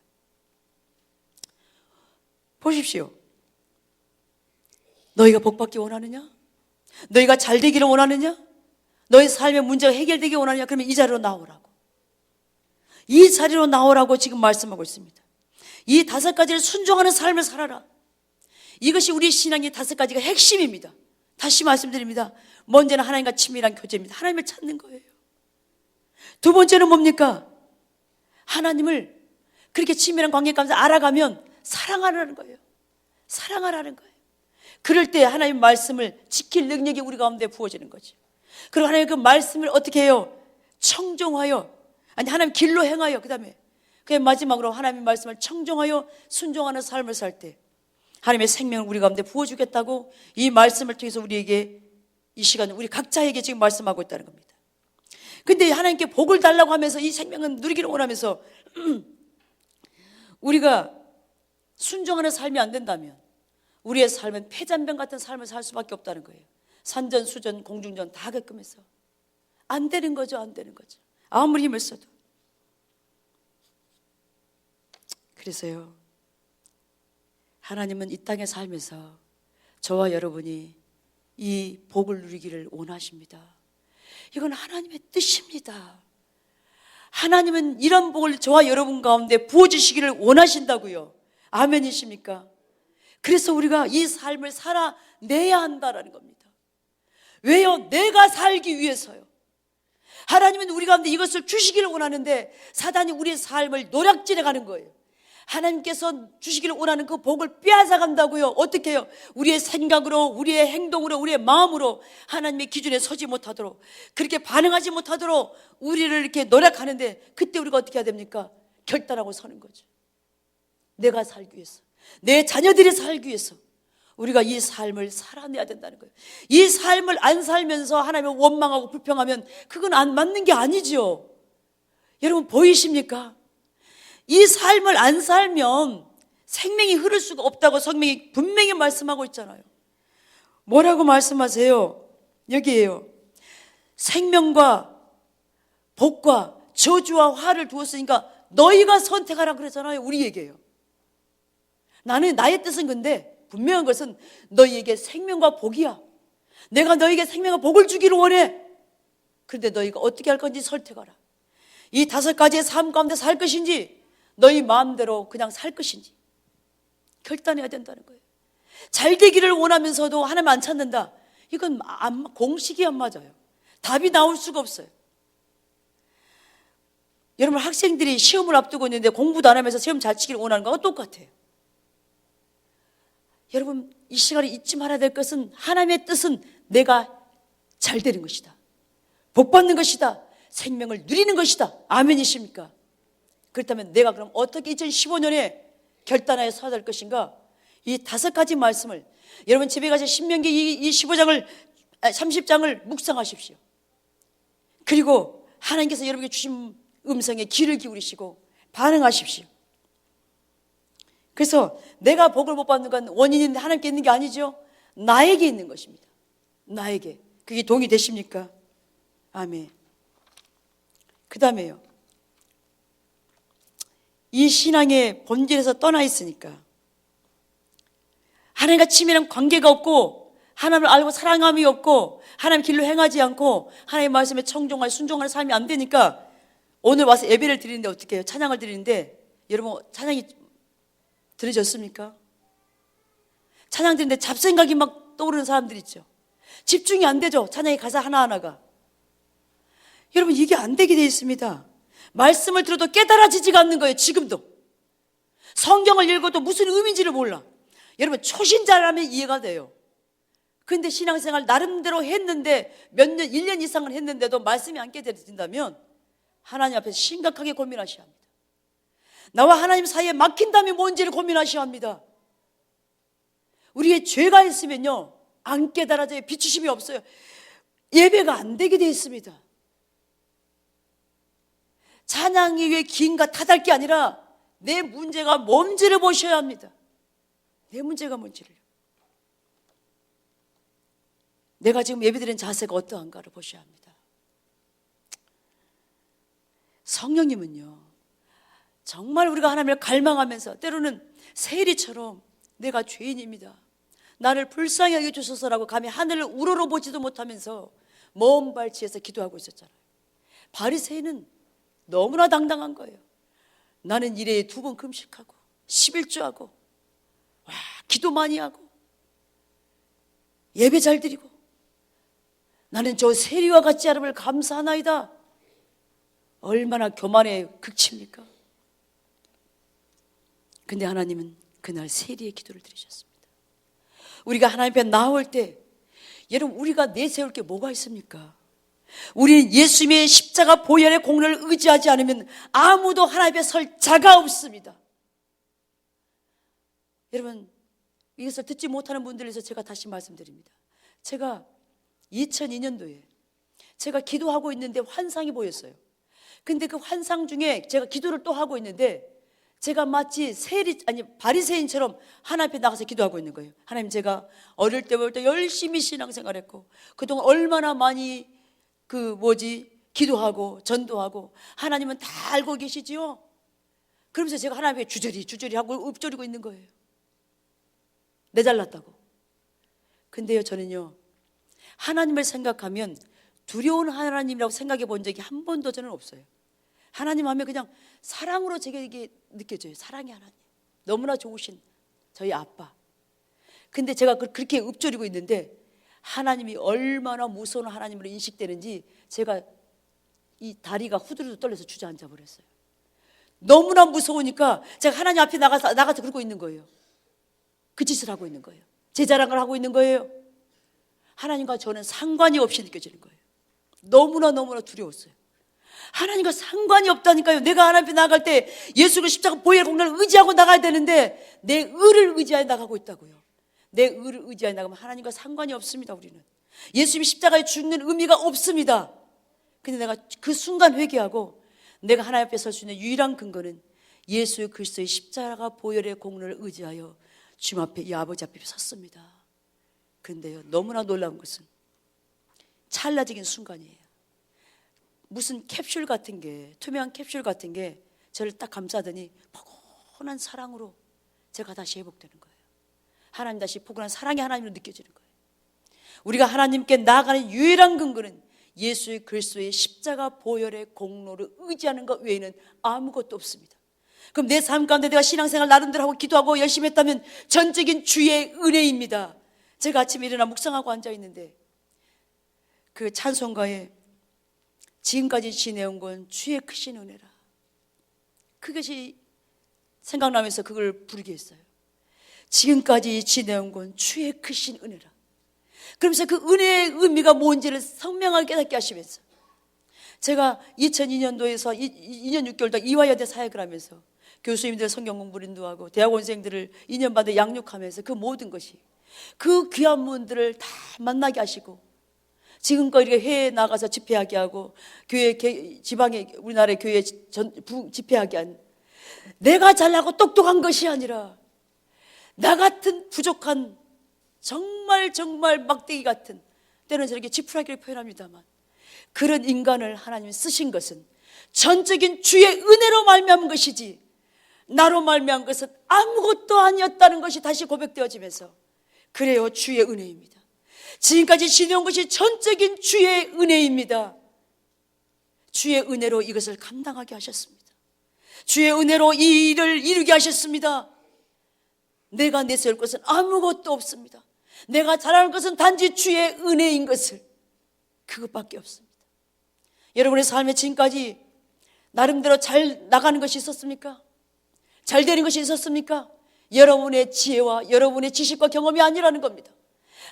보십시오. 너희가 복받기 원하느냐? 너희가 잘 되기를 원하느냐? 너희 삶의 문제가 해결되기 원하느냐? 그러면 이 자리로 나오라고. 이 자리로 나오라고 지금 말씀하고 있습니다. 이 5가지를 순종하는 삶을 살아라. 이것이 우리 신앙의 5가지가 핵심입니다. 다시 말씀드립니다. 먼저는 하나님과 친밀한 교제입니다. 하나님을 찾는 거예요. 두 번째는 뭡니까? 하나님을 그렇게 친밀한 관계 가운데 알아가면 사랑하라는 거예요. 사랑하라는 거예요. 그럴 때 하나님 말씀을 지킬 능력이 우리 가운데 부어지는 거죠. 그리고 하나님 그 말씀을 어떻게 해요? 청종하여, 아니 하나님 길로 행하여, 그 다음에 마지막으로 하나님의 말씀을 청종하여 순종하는 삶을 살 때 하나님의 생명을 우리 가운데 부어주겠다고 이 말씀을 통해서 우리에게 이 시간 우리 각자에게 지금 말씀하고 있다는 겁니다. 근데 하나님께 복을 달라고 하면서 이 생명은 누리기를 원하면서 우리가 순종하는 삶이 안 된다면 우리의 삶은 폐잔병 같은 삶을 살 수밖에 없다는 거예요. 산전, 수전, 공중전 다 겪으면서 안 되는 거죠. 안 되는 거죠. 아무리 힘을 써도. 그래서요, 하나님은 이 땅에 살면서 저와 여러분이 이 복을 누리기를 원하십니다. 이건 하나님의 뜻입니다. 하나님은 이런 복을 저와 여러분 가운데 부어주시기를 원하신다고요. 아멘이십니까? 그래서 우리가 이 삶을 살아내야 한다는 겁니다. 왜요? 내가 살기 위해서요. 하나님은 우리 가운데 이것을 주시기를 원하는데 사단이 우리의 삶을 노략질해 가는 거예요. 하나님께서 주시기를 원하는 그 복을 빼앗아 간다고요. 어떻게 해요? 우리의 생각으로, 우리의 행동으로, 우리의 마음으로 하나님의 기준에 서지 못하도록, 그렇게 반응하지 못하도록 우리를 이렇게 노력하는데, 그때 우리가 어떻게 해야 됩니까? 결단하고 서는 거죠. 내가 살기 위해서, 내 자녀들이 살기 위해서 우리가 이 삶을 살아내야 된다는 거예요. 이 삶을 안 살면서 하나님을 원망하고 불평하면 그건 안 맞는 게 아니죠. 여러분 보이십니까? 이 삶을 안 살면 생명이 흐를 수가 없다고 성경이 분명히 말씀하고 있잖아요. 뭐라고 말씀하세요? 여기에요. 생명과 복과 저주와 화를 두었으니까 너희가 선택하라 그러잖아요. 우리에게요. 나의 뜻은 근데 분명한 것은 너희에게 생명과 복이야. 내가 너희에게 생명과 복을 주기를 원해. 그런데 너희가 어떻게 할 건지 선택하라. 이 5가지의 삶 가운데 살 것인지 너희 마음대로 그냥 살 것인지 결단해야 된다는 거예요. 잘 되기를 원하면서도 하나님 안 찾는다. 이건 공식이 안 맞아요. 답이 나올 수가 없어요. 여러분 학생들이 시험을 앞두고 있는데 공부도 안 하면서 시험 잘 치기를 원하는 거와 똑같아요. 여러분 이 시간에 잊지 말아야 될 것은 하나님의 뜻은 내가 잘 되는 것이다. 복 받는 것이다. 생명을 누리는 것이다. 아멘이십니까? 그렇다면 내가 그럼 어떻게 2015년에 결단하여 살아야 될 것인가? 이 5가지 말씀을 여러분 집에 가서 신명기 이 15장을 30장을 묵상하십시오. 그리고 하나님께서 여러분에게 주신 음성에 귀를 기울이시고 반응하십시오. 그래서 내가 복을 못 받는 건 원인이 하나님께 있는 게 아니죠. 나에게 있는 것입니다. 나에게. 그게 동의되십니까? 아멘. 그 다음에요. 이 신앙의 본질에서 떠나 있으니까 하나님과 친밀한 관계가 없고 하나님을 알고 사랑함이 없고 하나님 길로 행하지 않고 하나님의 말씀에 청종할 순종하는 삶이 안 되니까 오늘 와서 예배를 드리는데 어떻게 해요? 찬양을 드리는데 여러분 찬양이 들으셨습니까? 찬양 드리는데 잡생각이 막 떠오르는 사람들 있죠. 집중이 안 되죠. 찬양의 가사 하나하나가. 여러분 이게 안 되게 돼 있습니다. 말씀을 들어도 깨달아지지가 않는 거예요. 지금도 성경을 읽어도 무슨 의미인지를 몰라. 여러분 초신자라면 이해가 돼요. 그런데 신앙생활 나름대로 했는데 몇 년, 1년 이상을 했는데도 말씀이 안 깨달아진다면 하나님 앞에서 심각하게 고민하셔야 합니다. 나와 하나님 사이에 막힌다면 뭔지를 고민하셔야 합니다. 우리의 죄가 있으면요 안 깨달아져요. 비추심이 없어요. 예배가 안 되게 되어 있습니다. 찬양이 왜 긴가 탓할 게 아니라 내 문제가 뭔지를 보셔야 합니다. 내 문제가 뭔지를. 내가 지금 예배드리는 자세가 어떠한가를 보셔야 합니다. 성령님은요 정말 우리가 하나님을 갈망하면서 때로는 세리처럼 내가 죄인입니다. 나를 불쌍히 여겨주소서라고 감히 하늘을 우러러보지도 못하면서 먼 발치에서 기도하고 있었잖아요. 바리새인은 너무나 당당한 거예요. 나는 일에 2번 금식하고 11조하고 기도 많이 하고 예배 잘 드리고 나는 저 세리와 같지 않음을 감사하나이다. 얼마나 교만의 극치입니까? 근데 하나님은 그날 세리의 기도를 들으셨습니다. 우리가 하나님 앞에 나올 때 여러분 우리가 내세울 게 뭐가 있습니까? 우리는 예수님의 십자가 보혈의 공로를 의지하지 않으면 아무도 하나님 앞에 설 자가 없습니다. 여러분 이것을 듣지 못하는 분들을 위해서 제가 다시 말씀드립니다. 제가 2002년도에 제가 기도하고 있는데 환상이 보였어요. 근데 그 환상 중에 제가 기도를 또 하고 있는데 제가 마치 바리새인처럼 하나님 앞에 나가서 기도하고 있는 거예요. 하나님 제가 어릴 때부터 열심히 신앙생활했고 그동안 얼마나 많이 기도하고 전도하고 하나님은 다 알고 계시지요. 그러면서 제가 하나님 앞에 주저리 하고 읊조리고 있는 거예요. 내 잘났다고. 근데요 저는요 하나님을 생각하면 두려운 하나님이라고 생각해 본 적이 한 번도 저는 없어요. 하나님 하면 그냥 사랑으로 제게 느껴져요. 사랑의 하나님, 너무나 좋으신 저희 아빠. 근데 제가 그렇게 읊조리고 있는데 하나님이 얼마나 무서운 하나님으로 인식되는지 제가 이 다리가 후들후들 떨려서 주저앉아 버렸어요. 너무나 무서우니까 제가 하나님 앞에 나가서 그러고 있는 거예요. 그 짓을 하고 있는 거예요. 제 자랑을 하고 있는 거예요. 하나님과 저는 상관이 없이 느껴지는 거예요. 너무나 두려웠어요. 하나님과 상관이 없다니까요. 내가 하나님 앞에 나아갈 때 예수 그 십자가 보혈의 공로를 의지하고 나가야 되는데 내 의를 의지하여 나가고 있다고요. 내 의를 의지하여 나가면 하나님과 상관이 없습니다. 우리는 예수님이 십자가에 죽는 의미가 없습니다. 근데 내가 그 순간 회개하고 내가 하나님 앞에 설 수 있는 유일한 근거는 예수 그리스도의 십자가 보혈의 공로를 의지하여 주님 앞에 이 아버지 앞에 섰습니다. 그런데요, 너무나 놀라운 것은 찰나적인 순간이에요. 무슨 캡슐 같은 게, 투명한 캡슐 같은 게 저를 딱 감싸더니 포근한 사랑으로 제가 다시 회복되는 거예요. 하나님 다시 포근한 사랑이 하나님으로 느껴지는 거예요. 우리가 하나님께 나아가는 유일한 근거는 예수 그리스도의 십자가 보혈의 공로를 의지하는 것 외에는 아무것도 없습니다. 그럼 내 삶 가운데 내가 신앙생활 나름대로 하고 기도하고 열심히 했다면 전적인 주의 은혜입니다. 제가 아침에 일어나 묵상하고 앉아있는데 그 찬송가에 지금까지 지내온 건 주의 크신 은혜라, 그것이 생각나면서 그걸 부르게 했어요. 지금까지 지내온 건 주의 크신 은혜라. 그러면서 그 은혜의 의미가 뭔지를 선명하게 깨닫게 하시면서 제가 2002년도에서 2년 6개월 동안 이화여대 사역을 하면서 교수님들 성경 공부를 인도하고 대학원생들을 2년 반에 양육하면서 그 모든 것이 그 귀한 분들을 다 만나게 하시고 지금껏 이렇게 해외에 나가서 집회하게 하고 교회 지방에 우리나라의 교회 집회하게 한 내가 잘나고 똑똑한 것이 아니라 나 같은 부족한 정말 막대기 같은, 때로는 저렇게 지푸라기를 표현합니다만 그런 인간을 하나님이 쓰신 것은 전적인 주의 은혜로 말미암은 것이지 나로 말미암은 것은 아무것도 아니었다는 것이 다시 고백되어지면서 그래요, 주의 은혜입니다. 지금까지 지내온 것이 전적인 주의 은혜입니다. 주의 은혜로 이것을 감당하게 하셨습니다. 주의 은혜로 이 일을 이루게 하셨습니다. 내가 내세울 것은 아무것도 없습니다. 내가 잘하는 것은 단지 주의 은혜인 것을, 그것밖에 없습니다. 여러분의 삶에 지금까지 나름대로 잘 나가는 것이 있었습니까? 잘 되는 것이 있었습니까? 여러분의 지혜와 여러분의 지식과 경험이 아니라는 겁니다.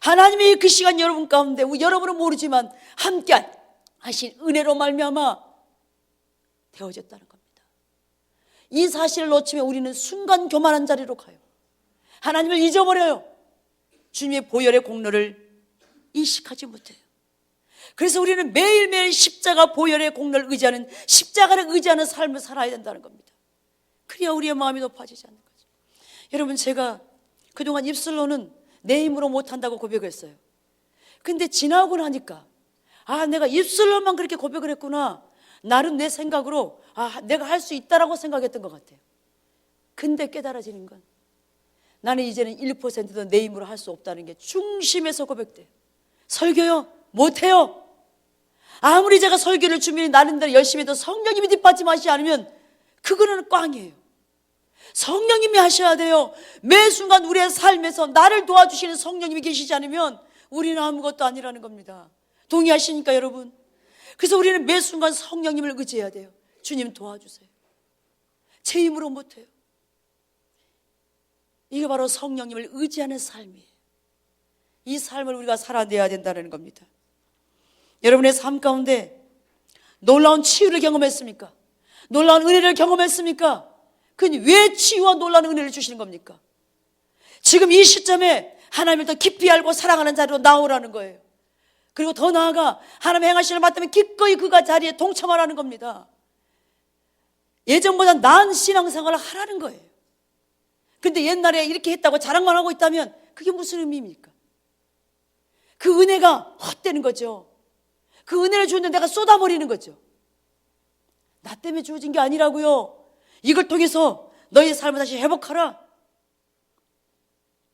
하나님이 그 시간 여러분 가운데 여러분은 모르지만 함께 하신 은혜로 말미암아 되어졌다는 겁니다. 이 사실을 놓치면 우리는 순간 교만한 자리로 가요. 하나님을 잊어버려요. 주님의 보혈의 공로를 인식하지 못해요. 그래서 우리는 매일매일 십자가 보혈의 공로를 의지하는, 십자가를 의지하는 삶을 살아야 된다는 겁니다. 그래야 우리의 마음이 높아지지 않는 거죠. 여러분, 제가 그동안 입술로는 내 힘으로 못한다고 고백했어요. 근데 지나고 나니까 내가 입술로만 그렇게 고백을 했구나, 나름 내 생각으로 내가 할 수 있다라고 생각했던 것 같아요. 근데 깨달아지는 건 나는 이제는 1%도 내 힘으로 할 수 없다는 게 중심에서 고백돼요. 설교요? 못해요. 아무리 제가 설교를 준비해 나름대로 열심히 해도 성령님이 뒷받침하시지 않으면 그거는 꽝이에요. 성령님이 하셔야 돼요. 매 순간 우리의 삶에서 나를 도와주시는 성령님이 계시지 않으면 우리는 아무것도 아니라는 겁니다. 동의하시니까 여러분? 그래서 우리는 매 순간 성령님을 의지해야 돼요. 주님 도와주세요. 제 힘으로 못해요. 이게 바로 성령님을 의지하는 삶이에요. 이 삶을 우리가 살아내야 된다는 겁니다. 여러분의 삶 가운데 놀라운 치유를 경험했습니까? 놀라운 은혜를 경험했습니까? 그니 왜 치유와 놀라운 은혜를 주시는 겁니까? 지금 이 시점에 하나님을 더 깊이 알고 사랑하는 자리로 나오라는 거예요. 그리고 더 나아가 하나님의 행하시는 맞다면 기꺼이 그가 자리에 동참하라는 겁니다. 예전보다 나은 신앙생활을 하라는 거예요. 근데 옛날에 이렇게 했다고 자랑만 하고 있다면 그게 무슨 의미입니까? 그 은혜가 헛되는 거죠. 그 은혜를 주는데 내가 쏟아버리는 거죠. 나 때문에 주어진 게 아니라고요. 이걸 통해서 너희의 삶을 다시 회복하라.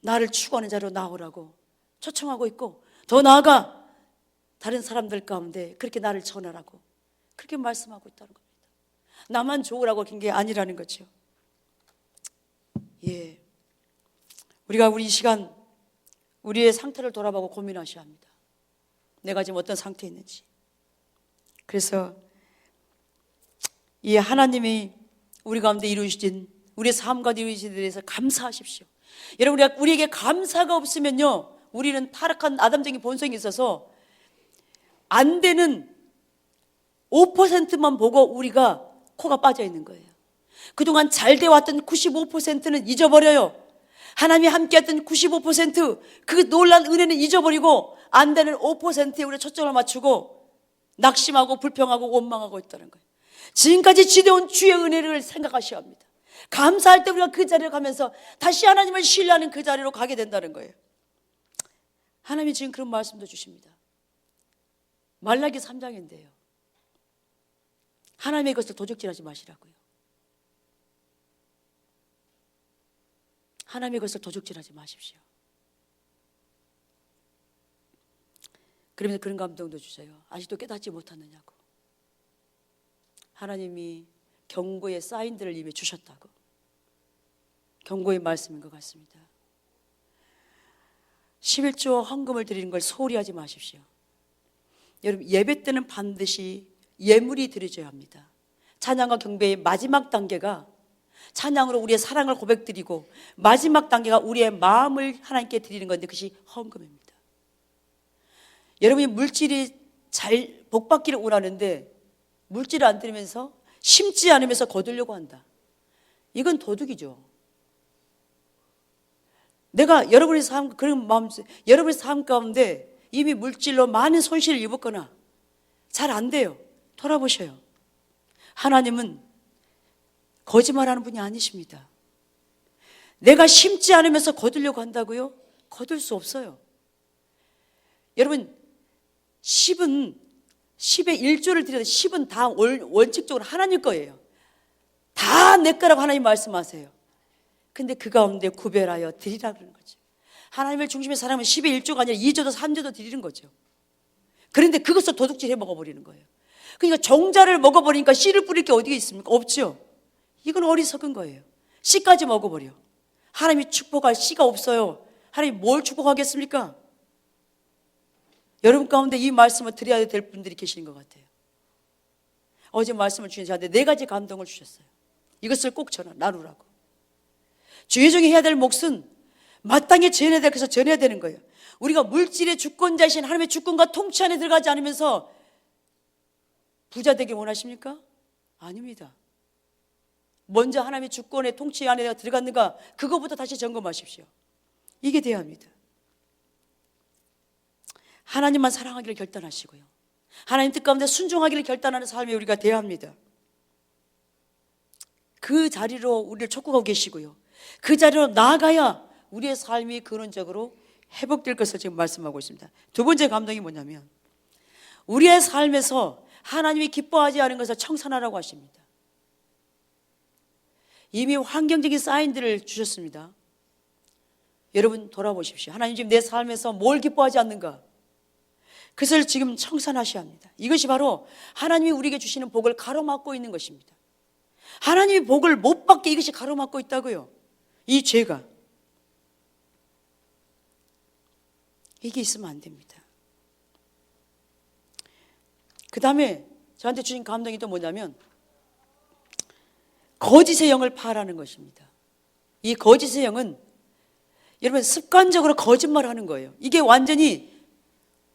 나를 추구하는 자로 나오라고 초청하고 있고, 더 나아가 다른 사람들 가운데 그렇게 나를 전하라고 그렇게 말씀하고 있다는 겁니다. 나만 좋으라고 긴 게 아니라는 거죠. 예, 우리가 우리 이 시간 우리의 상태를 돌아보고 고민하셔야 합니다. 내가 지금 어떤 상태에 있는지. 그래서 이 하나님이 우리 가운데 이루신, 우리의 삶 가운데 이루신 데 대해서 감사하십시오. 여러분, 우리에게 감사가 없으면요, 우리는 타락한 아담적인 본성이 있어서 안 되는 5%만 보고 우리가 코가 빠져 있는 거예요. 그동안 잘 되어왔던 95%는 잊어버려요. 하나님이 함께했던 95%, 그 놀란 은혜는 잊어버리고 안 되는 5%에 우리가 초점을 맞추고 낙심하고 불평하고 원망하고 있다는 거예요. 지금까지 지대온 주의 은혜를 생각하셔야 합니다. 감사할 때 우리가 그 자리를 가면서 다시 하나님을 신뢰하는 그 자리로 가게 된다는 거예요. 하나님이 지금 그런 말씀도 주십니다. 말라기 3장인데요. 하나님의 것을 도적질하지 마시라고요. 하나님의 것을 도적질하지 마십시오. 그러면서 그런 감동도 주세요. 아직도 깨닫지 못하느냐고. 하나님이 경고의 사인들을 이미 주셨다고. 경고의 말씀인 것 같습니다. 11조 헌금을 드리는 걸 소홀히 하지 마십시오. 여러분, 예배 때는 반드시 예물이 드려져야 합니다. 찬양과 경배의 마지막 단계가 찬양으로 우리의 사랑을 고백드리고, 마지막 단계가 우리의 마음을 하나님께 드리는 건데 그것이 헌금입니다. 여러분이 물질이 잘 복받기를 원하는데 물질을 안 드리면서 심지 않으면서 거두려고 한다. 이건 도둑이죠. 내가 여러분의 삶, 그런 마음, 여러분의 삶 가운데 이미 물질로 많은 손실을 입었거나 잘 안 돼요. 돌아보셔요. 하나님은 거짓말하는 분이 아니십니다. 내가 심지 않으면서 거두려고 한다고요? 거둘 수 없어요. 여러분, 10의 1조를 드려도 10은 다 원칙적으로 하나님 거예요. 다 내 거라고 하나님 말씀하세요. 근데 그 가운데 구별하여 드리라 그러는 거죠. 하나님을 중심에 살아가면 10의 1조가 아니라 2조도 3조도 드리는 거죠. 그런데 그것을 도둑질해 먹어버리는 거예요. 그러니까 종자를 먹어버리니까 씨를 뿌릴 게 어디에 있습니까? 없죠. 이건 어리석은 거예요. 씨까지 먹어버려. 하나님이 축복할 씨가 없어요. 하나님 뭘 축복하겠습니까? 여러분 가운데 이 말씀을 드려야 될 분들이 계시는 것 같아요. 어제 말씀을 주신 저한테 4가지 감동을 주셨어요. 이것을 꼭 나누라고. 주의종이 해야 될 몫은 마땅히 전해야 될 것을 전해야 되는 거예요. 우리가 물질의 주권자이신 하나님의 주권과 통치 안에 들어가지 않으면서 부자 되기 원하십니까? 아닙니다. 먼저 하나님의 주권의 통치 안에 내가 들어갔는가, 그거부터 다시 점검하십시오. 이게 돼야 합니다. 하나님만 사랑하기를 결단하시고요, 하나님 뜻 가운데 순종하기를 결단하는 삶이 우리가 돼야 합니다. 그 자리로 우리를 촉구하고 계시고요, 그 자리로 나아가야 우리의 삶이 근원적으로 회복될 것을 지금 말씀하고 있습니다. 두 번째 감동이 뭐냐면, 우리의 삶에서 하나님이 기뻐하지 않은 것을 청산하라고 하십니다. 이미 환경적인 사인들을 주셨습니다. 여러분 돌아보십시오. 하나님 지금 내 삶에서 뭘 기뻐하지 않는가, 그것을 지금 청산하셔야 합니다. 이것이 바로 하나님이 우리에게 주시는 복을 가로막고 있는 것입니다. 하나님이 복을 못 받게 이것이 가로막고 있다고요. 이 죄가. 이게 있으면 안 됩니다. 그 다음에 저한테 주신 감동이 또 뭐냐면, 거짓의 영을 파라는 것입니다. 이 거짓의 영은 여러분 습관적으로 거짓말하는 거예요. 이게 완전히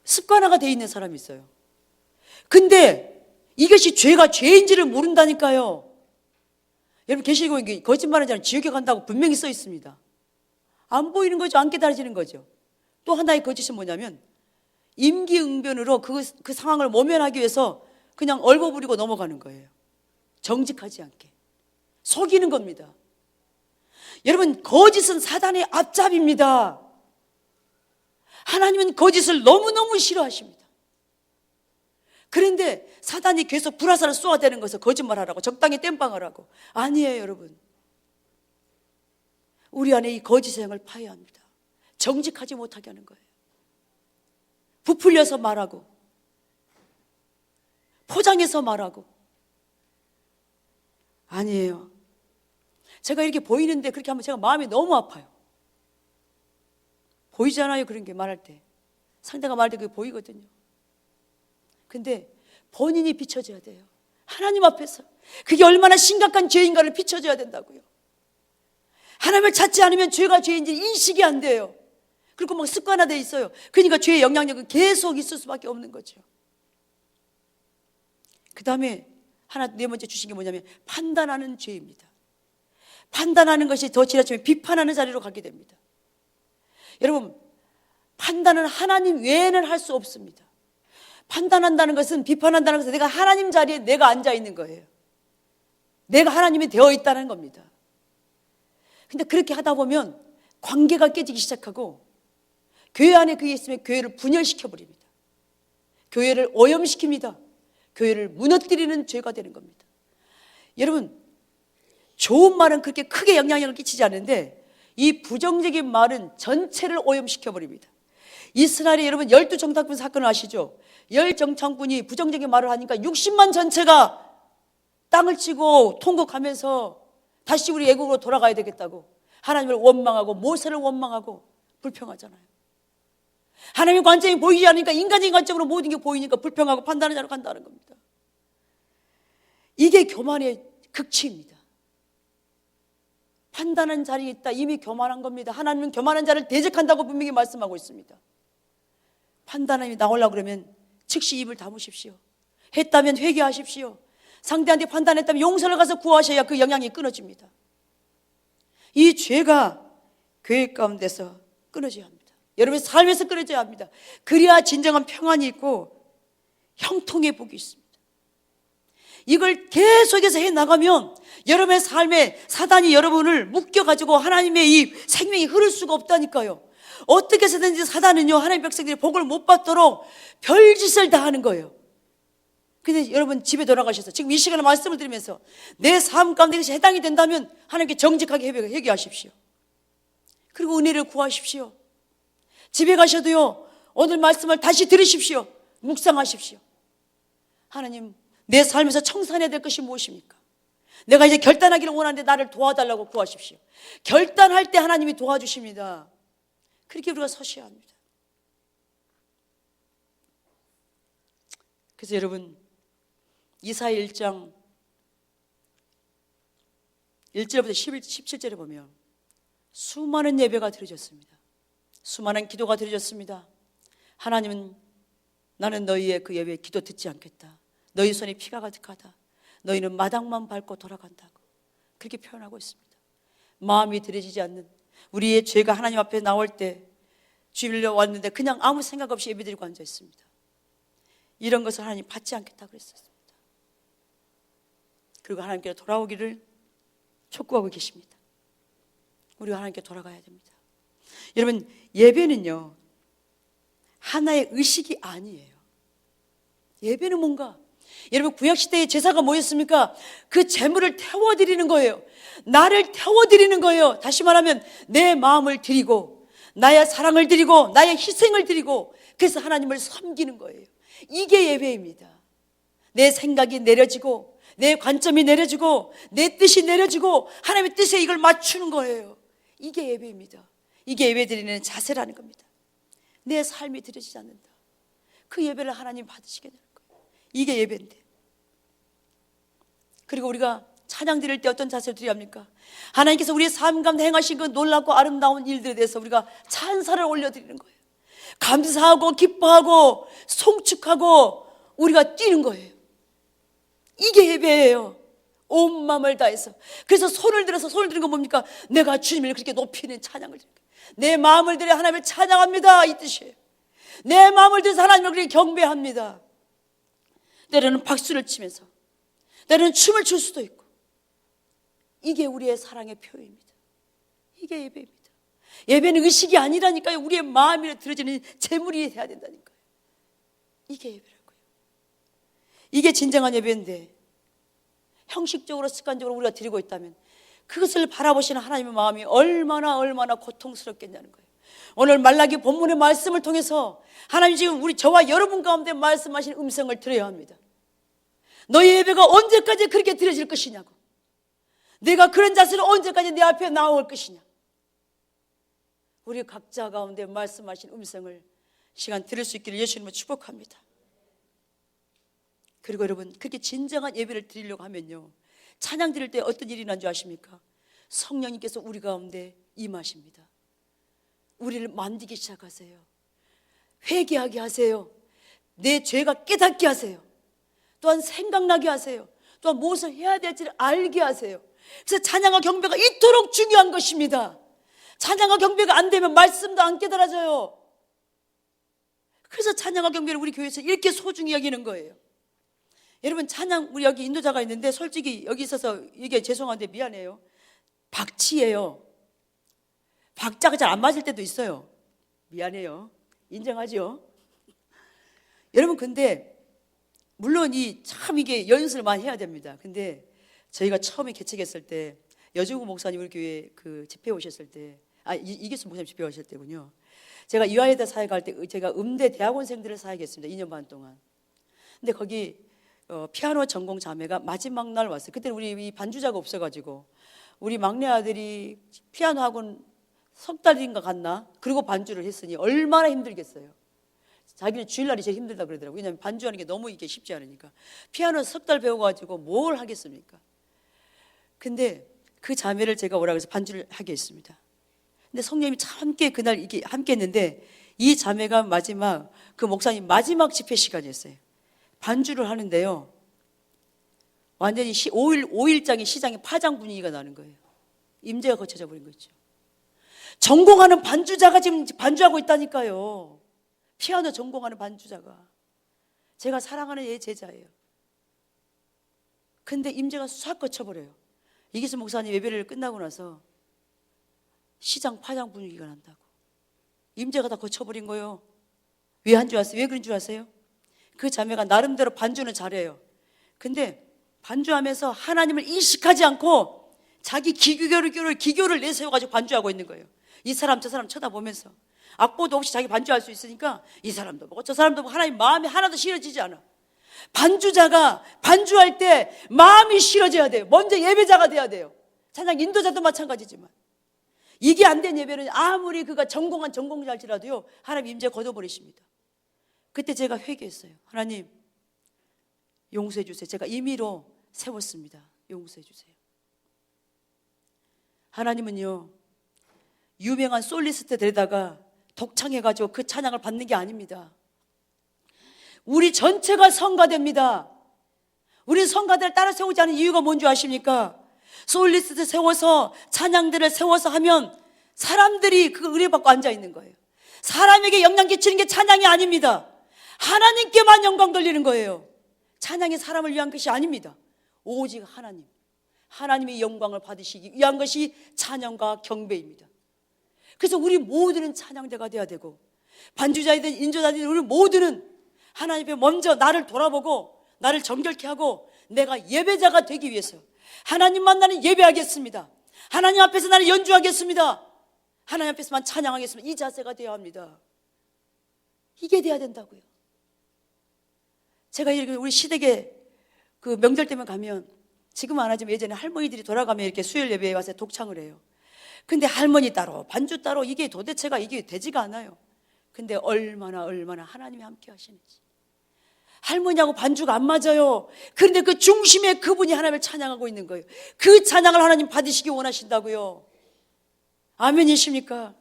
습관화가 되어 있는 사람이 있어요. 근데 이것이 죄가 죄인지를 모른다니까요. 여러분 계시고 거짓말하지 않으면 지옥에 간다고 분명히 써 있습니다. 안 보이는 거죠. 안 깨달아지는 거죠. 또 하나의 거짓은 뭐냐면, 임기응변으로 그 상황을 모면하기 위해서 그냥 얼버무리고 넘어가는 거예요. 정직하지 않게 속이는 겁니다. 여러분, 거짓은 사단의 앞잡이입니다. 하나님은 거짓을 너무너무 싫어하십니다. 그런데 사단이 계속 불화살을 쏘아대는 것을 거짓말하라고, 적당히 땜빵하라고. 아니에요. 여러분, 우리 안에 이 거짓의 영을 파야 합니다. 정직하지 못하게 하는 거예요. 부풀려서 말하고, 포장해서 말하고. 아니에요. 제가 이렇게 보이는데 그렇게 하면 제가 마음이 너무 아파요. 보이잖아요. 그런 게 말할 때, 상대가 말할 때 그게 보이거든요. 근데 본인이 비춰져야 돼요. 하나님 앞에서 그게 얼마나 심각한 죄인가를 비춰줘야 된다고요. 하나님을 찾지 않으면 죄가 죄인지 인식이 안 돼요. 그리고 막 습관화되어 있어요. 그러니까 죄의 영향력은 계속 있을 수밖에 없는 거죠. 그 다음에 하나 네 번째 주신 게 뭐냐면 판단하는 죄입니다. 판단하는 것이 더 지나치면 비판하는 자리로 가게 됩니다. 여러분, 판단은 하나님 외에는 할 수 없습니다. 판단한다는 것은, 비판한다는 것은 내가 하나님 자리에 내가 앉아 있는 거예요. 내가 하나님이 되어 있다는 겁니다. 근데 그렇게 하다 보면 관계가 깨지기 시작하고 교회 안에 그게 있으면 교회를 분열시켜 버립니다. 교회를 오염시킵니다. 교회를 무너뜨리는 죄가 되는 겁니다. 여러분, 좋은 말은 그렇게 크게 영향력을 끼치지 않는데 이 부정적인 말은 전체를 오염시켜 버립니다. 이스라엘에 여러분 12정탐꾼 사건을 아시죠? 10정탐꾼이 부정적인 말을 하니까 60만 전체가 땅을 치고 통곡하면서 다시 우리 애국으로 돌아가야 되겠다고 하나님을 원망하고 모세를 원망하고 불평하잖아요. 하나님의 관점이 보이지 않으니까 인간적인 관점으로 모든 게 보이니까 불평하고 판단하는 자로 간다는 겁니다. 이게 교만의 극치입니다. 판단하는 자리에 있다. 이미 교만한 겁니다. 하나님은 교만한 자를 대적한다고 분명히 말씀하고 있습니다. 판단함이 나오려고 그러면 즉시 입을 다무십시오. 했다면 회개하십시오. 상대한테 판단했다면 용서를 가서 구하셔야 그 영향이 끊어집니다. 이 죄가 교회 가운데서 끊어져야 합니다. 여러분의 삶에서 끊어져야 합니다. 그래야 진정한 평안이 있고 형통의 복이 있습니다. 이걸 계속해서 해나가면 여러분의 삶에 사단이 여러분을 묶여가지고 하나님의 이 생명이 흐를 수가 없다니까요. 어떻게 해서든지 사단은요, 하나님의 백성들이 복을 못 받도록 별짓을 다 하는 거예요. 근데 여러분 집에 돌아가셔서 지금 이 시간에 말씀을 드리면서 내 삶 가운데 이것이 해당이 된다면 하나님께 정직하게 회개하십시오. 그리고 은혜를 구하십시오. 집에 가셔도요, 오늘 말씀을 다시 들으십시오. 묵상하십시오. 하나님, 내 삶에서 청산해야 될 것이 무엇입니까? 내가 이제 결단하기를 원하는데 나를 도와달라고 구하십시오. 결단할 때 하나님이 도와주십니다. 그렇게 우리가 서셔야 합니다. 그래서 여러분, 이사야 1장 1절부터 17절에 보면 수많은 예배가 드려졌습니다. 수많은 기도가 드려졌습니다. 하나님은 나는 너희의 그 예배에 기도 듣지 않겠다. 너희 손에 피가 가득하다. 너희는 마당만 밟고 돌아간다고 그렇게 표현하고 있습니다. 마음이 들여지지 않는 우리의 죄가 하나님 앞에 나올 때 주일로 왔는데 그냥 아무 생각 없이 예배드리고 앉아 있습니다. 이런 것을 하나님 받지 않겠다고 그랬었습니다. 그리고 하나님께 돌아오기를 촉구하고 계십니다. 우리가 하나님께 돌아가야 됩니다. 여러분, 예배는요, 하나의 의식이 아니에요. 예배는 뭔가, 여러분 구약시대에 제사가 뭐였습니까? 그 제물을 태워드리는 거예요. 나를 태워드리는 거예요. 다시 말하면 내 마음을 드리고 나의 사랑을 드리고 나의 희생을 드리고 그래서 하나님을 섬기는 거예요. 이게 예배입니다. 내 생각이 내려지고 내 관점이 내려지고 내 뜻이 내려지고 하나님의 뜻에 이걸 맞추는 거예요. 이게 예배입니다. 이게 예배드리는 자세라는 겁니다. 내 삶이 드려지지 않는다. 그 예배를 하나님 받으시게 되는 거예요. 이게 예배인데. 그리고 우리가 찬양 드릴 때 어떤 자세를 드려야 합니까? 하나님께서 우리의 삶 가운데 행하신 그 놀랍고 아름다운 일들에 대해서 우리가 찬사를 올려드리는 거예요. 감사하고 기뻐하고 송축하고 우리가 뛰는 거예요. 이게 예배예요. 온 마음을 다해서. 그래서 손을 드는 건 뭡니까? 내가 주님을 그렇게 높이는 찬양을 드리는 거예요. 내 마음을 들여 하나님을 찬양합니다, 이 뜻이에요. 내 마음을 들여서 하나님을 그렇게 경배합니다. 때로는 박수를 치면서, 때로는 춤을 출 수도 있고, 이게 우리의 사랑의 표현입니다. 이게 예배입니다. 예배는 의식이 아니라니까요. 우리의 마음이 들어지는 제물이 돼야 된다니까요. 이게 예배라고요. 이게 진정한 예배인데 형식적으로 습관적으로 우리가 드리고 있다면 그것을 바라보시는 하나님의 마음이 얼마나 고통스럽겠냐는 거예요. 오늘 말라기 본문의 말씀을 통해서 하나님 지금 저와 여러분 가운데 말씀하시는 음성을 들어야 합니다. 너의 예배가 언제까지 그렇게 드려질 것이냐고, 내가 그런 자세로 언제까지 내 앞에 나올 것이냐. 우리 각자 가운데 말씀하신 음성을 시간 들을 수 있기를 예수님을 축복합니다. 그리고 여러분, 그렇게 진정한 예배를 드리려고 하면요, 찬양 드릴 때 어떤 일이 난 줄 아십니까? 성령님께서 우리 가운데 임하십니다. 우리를 만지기 시작하세요. 회개하게 하세요. 내 죄가 깨닫게 하세요. 또한 생각나게 하세요. 또한 무엇을 해야 될지를 알게 하세요. 그래서 찬양과 경배가 이토록 중요한 것입니다. 찬양과 경배가 안 되면 말씀도 안 깨달아져요. 그래서 찬양과 경배를 우리 교회에서 이렇게 소중히 여기는 거예요. 여러분, 찬양, 우리 여기 인도자가 있는데 솔직히 여기 있어서 이게 죄송한데 미안해요. 박치예요. 박자가 잘 안 맞을 때도 있어요. 미안해요. 인정하죠? 여러분, 근데 물론 참 이게 연습을 많이 해야 됩니다. 근데 저희가 처음에 개척했을 때 여주구 목사님 우리 교회 그 집회 오셨을 때, 이기수 목사님 집회 오셨을 때군요. 제가 이화여대 사회 갈 때 제가 음대 대학원생들을 사역했습니다. 2년 반 동안. 근데 거기 피아노 전공 자매가 마지막 날 왔어요. 그때는 우리 반주자가 없어가지고 우리 막내 아들이 피아노 학원 석 달인가 갔나? 그리고 반주를 했으니 얼마나 힘들겠어요. 자기는 주일날이 제일 힘들다 그러더라고요. 왜냐하면 반주하는 게 너무 이게 쉽지 않으니까. 피아노 석 달 배워가지고 뭘 하겠습니까? 근데 그 자매를 제가 오라 그래서 반주를 하게 했습니다. 근데 성령님이 참 함께 그날 이게 함께 했는데 이 자매가 마지막 그 목사님 마지막 집회 시간이었어요. 반주를 하는데요. 완전히 5일장의 시장에 파장 분위기가 나는 거예요. 임재가 거쳐져 버린 거죠. 전공하는 반주자가 지금 반주하고 있다니까요. 피아노 전공하는 반주자가. 제가 사랑하는 얘 제자예요. 근데 임재가 싹 거쳐버려요. 이기수 목사님 예배를 끝나고 나서 시장 파장 분위기가 난다고. 임재가 다 거쳐버린 거예요. 왜 한 줄 아세요? 왜 그런 줄 아세요? 그 자매가 나름대로 반주는 잘해요. 근데 반주하면서 하나님을 인식하지 않고 자기 기교를 내세워가지고 반주하고 있는 거예요. 이 사람 저 사람 쳐다보면서 악보도 없이 자기 반주할 수 있으니까 이 사람도 보고 저 사람도 보고 하나님 마음이 하나도 실어지지 않아. 반주자가 반주할 때 마음이 실어져야 돼요. 먼저 예배자가 돼야 돼요. 찬양 인도자도 마찬가지지만 이게 안 된 예배는 아무리 그가 전공한 전공자일지라도요 하나님 임재 걷어버리십니다. 그때 제가 회개했어요. 하나님 용서해 주세요. 제가 임의로 세웠습니다. 용서해 주세요. 하나님은요 유명한 솔리스트 데려다가 독창해가지고 그 찬양을 받는 게 아닙니다. 우리 전체가 성가됩니다. 우리 성가대를 따라 세우지 않은 이유가 뭔지 아십니까? 솔리스트 세워서 찬양들을 세워서 하면 사람들이 그 의뢰받고 앉아있는 거예요. 사람에게 영향 끼치는 게 찬양이 아닙니다. 하나님께만 영광 돌리는 거예요. 찬양이 사람을 위한 것이 아닙니다. 오직 하나님의 영광을 받으시기 위한 것이 찬양과 경배입니다. 그래서 우리 모두는 찬양대가 돼야 되고 반주자이든 인조자이든 우리 모두는 하나님 앞에 먼저 나를 돌아보고 나를 정결케 하고 내가 예배자가 되기 위해서 하나님만 나는 예배하겠습니다. 하나님 앞에서 나는 연주하겠습니다. 하나님 앞에서만 찬양하겠습니다. 이 자세가 되어야 합니다. 이게 돼야 된다고요. 제가 이렇게 우리 시댁에 그 명절 때만 가면 지금은 안 하지만 예전에 할머니들이 돌아가면 이렇게 수요일 예배에 와서 독창을 해요. 근데 할머니 따로 반주 따로 이게 도대체가 이게 되지가 않아요. 근데 얼마나 하나님이 함께 하시는지. 할머니하고 반주가 안 맞아요. 그런데 그 중심에 그분이 하나님을 찬양하고 있는 거예요. 그 찬양을 하나님 받으시기 원하신다고요. 아멘이십니까?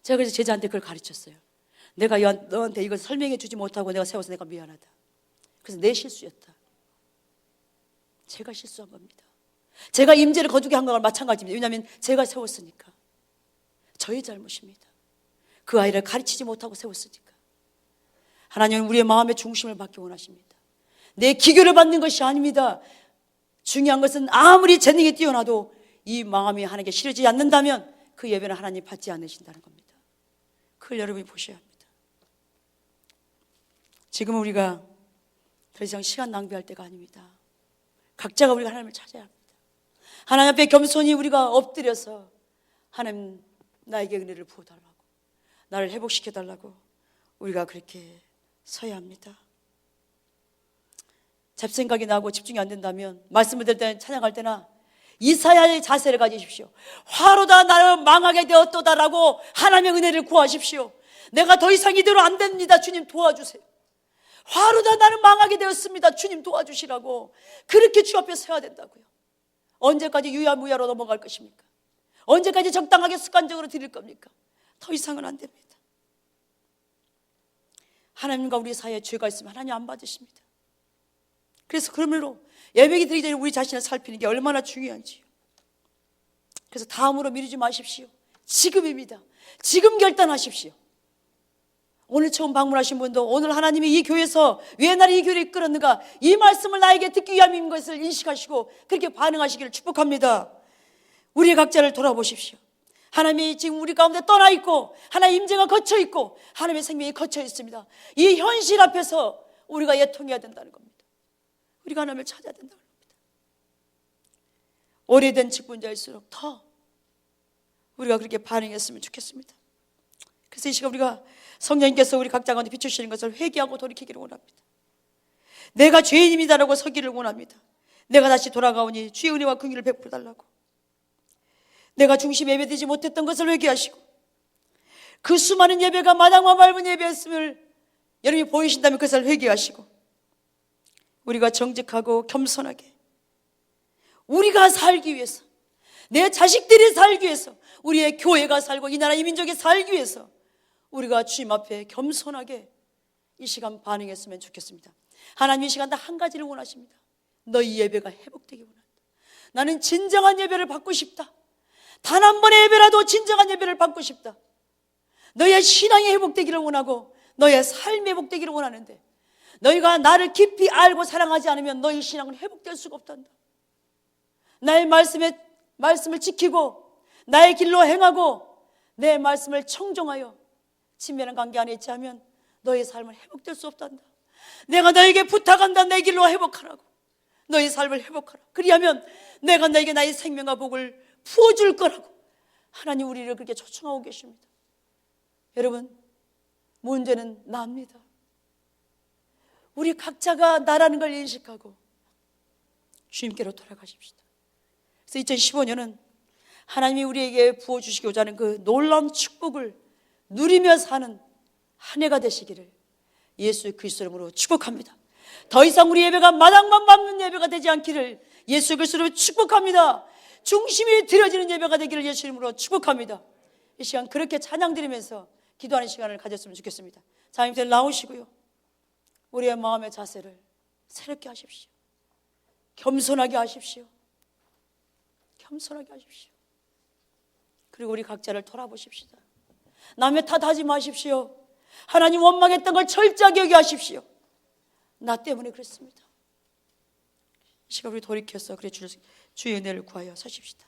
제가 그래서 제자한테 그걸 가르쳤어요. 내가 너한테 이걸 설명해 주지 못하고 내가 세워서 내가 미안하다. 그래서 내 실수였다. 제가 실수한 겁니다. 제가 임재를 거두게 한 거랑 마찬가지입니다. 왜냐하면 제가 세웠으니까. 저의 잘못입니다. 그 아이를 가르치지 못하고 세웠으니까. 하나님은 우리의 마음의 중심을 받기 원하십니다. 내 기교를 받는 것이 아닙니다. 중요한 것은 아무리 재능이 뛰어나도 이 마음이 하나님께 실어지지 않는다면 그 예배는 하나님 받지 않으신다는 겁니다. 그걸 여러분이 보셔야 합니다. 지금은 우리가 더 이상 시간 낭비할 때가 아닙니다. 각자가 우리가 하나님을 찾아야 합니다. 하나님 앞에 겸손히 우리가 엎드려서 하나님 나에게 은혜를 부어달라고 나를 회복시켜달라고 우리가 그렇게 서야 합니다. 잡생각이 나고 집중이 안 된다면 말씀을 들을 때는 찬양할 때나 이사야의 자세를 가지십시오. 화로다 나를 망하게 되었도다라고 하나님의 은혜를 구하십시오. 내가 더 이상 이대로 안 됩니다. 주님 도와주세요. 화로다 나는 망하게 되었습니다. 주님 도와주시라고 그렇게 주 앞에 서야 된다고요. 언제까지 유야무야로 넘어갈 것입니까? 언제까지 적당하게 습관적으로 드릴 겁니까? 더 이상은 안 됩니다. 하나님과 우리 사이에 죄가 있으면 하나님 안 받으십니다. 그래서 그러므로 예배기 드리기 전에 우리 자신을 살피는 게 얼마나 중요한지요. 그래서 다음으로 미루지 마십시오. 지금입니다. 지금 결단하십시오. 오늘 처음 방문하신 분도 오늘 하나님이 이 교회에서 왜 나를 이 교회를 이끌었는가, 이 말씀을 나에게 듣기 위함인 것을 인식하시고 그렇게 반응하시기를 축복합니다. 우리 각자를 돌아보십시오. 하나님이 지금 우리 가운데 떠나 있고 하나님의 임재가 거쳐 있고 하나님의 생명이 거쳐 있습니다. 이 현실 앞에서 우리가 애통해야 된다는 겁니다. 우리가 하나님을 찾아야 된다는 겁니다. 오래된 직분자일수록 더 우리가 그렇게 반응했으면 좋겠습니다. 그래서 이 시간 우리가 성령님께서 우리 각자 가운데 비추시는 것을 회개하고 돌이키기를 원합니다. 내가 죄인입니다라고 서기를 원합니다. 내가 다시 돌아가오니 주의 은혜와 긍휼을 베풀어 달라고. 내가 중심 예배드리지 못했던 것을 회개하시고 그 수많은 예배가 마당만 밟은 예배였음을 여러분이 보이신다면 그것을 회개하시고 우리가 정직하고 겸손하게 우리가 살기 위해서, 내 자식들이 살기 위해서, 우리의 교회가 살고 이 나라 이 민족이 살기 위해서 우리가 주님 앞에 겸손하게 이 시간 반응했으면 좋겠습니다. 하나님 이 시간 다 한 가지를 원하십니다. 너희 예배가 회복되기 원한다. 나는 진정한 예배를 받고 싶다. 단 한 번의 예배라도 진정한 예배를 받고 싶다. 너의 신앙이 회복되기를 원하고 너의 삶이 회복되기를 원하는데 너희가 나를 깊이 알고 사랑하지 않으면 너희 신앙은 회복될 수가 없단다. 나의 말씀을 지키고 나의 길로 행하고 내 말씀을 청종하여 친밀한 관계 안에 있지 않으면 너의 삶은 회복될 수 없단다. 내가 너에게 부탁한다. 내 길로 회복하라고. 너의 삶을 회복하라. 그리하면 내가 너에게 나의 생명과 복을 부어줄 거라고 하나님 우리를 그렇게 초청하고 계십니다. 여러분, 문제는 나입니다. 우리 각자가 나라는 걸 인식하고 주님께로 돌아가십시다. 그래서 2015년은 하나님이 우리에게 부어주시고자 하는 그 놀라운 축복을 누리며 사는 한 해가 되시기를 예수 그리스도 이름으로 축복합니다. 더 이상 우리 예배가 마당만 밟는 예배가 되지 않기를 예수 그리스도로 축복합니다. 중심이 드려지는 예배가 되기를 예수 이름으로 축복합니다. 이 시간 그렇게 찬양 드리면서 기도하는 시간을 가졌으면 좋겠습니다. 자님들 나오시고요, 우리의 마음의 자세를 새롭게 하십시오. 겸손하게 하십시오. 겸손하게 하십시오. 그리고 우리 각자를 돌아보십시다. 남의 탓하지 마십시오. 하나님 원망했던 걸 철저하게 여기하십시오. 나 때문에 그랬습니다. 이 시간 우리 돌이켜서 그래 주의 은혜를 구하여 서십시다.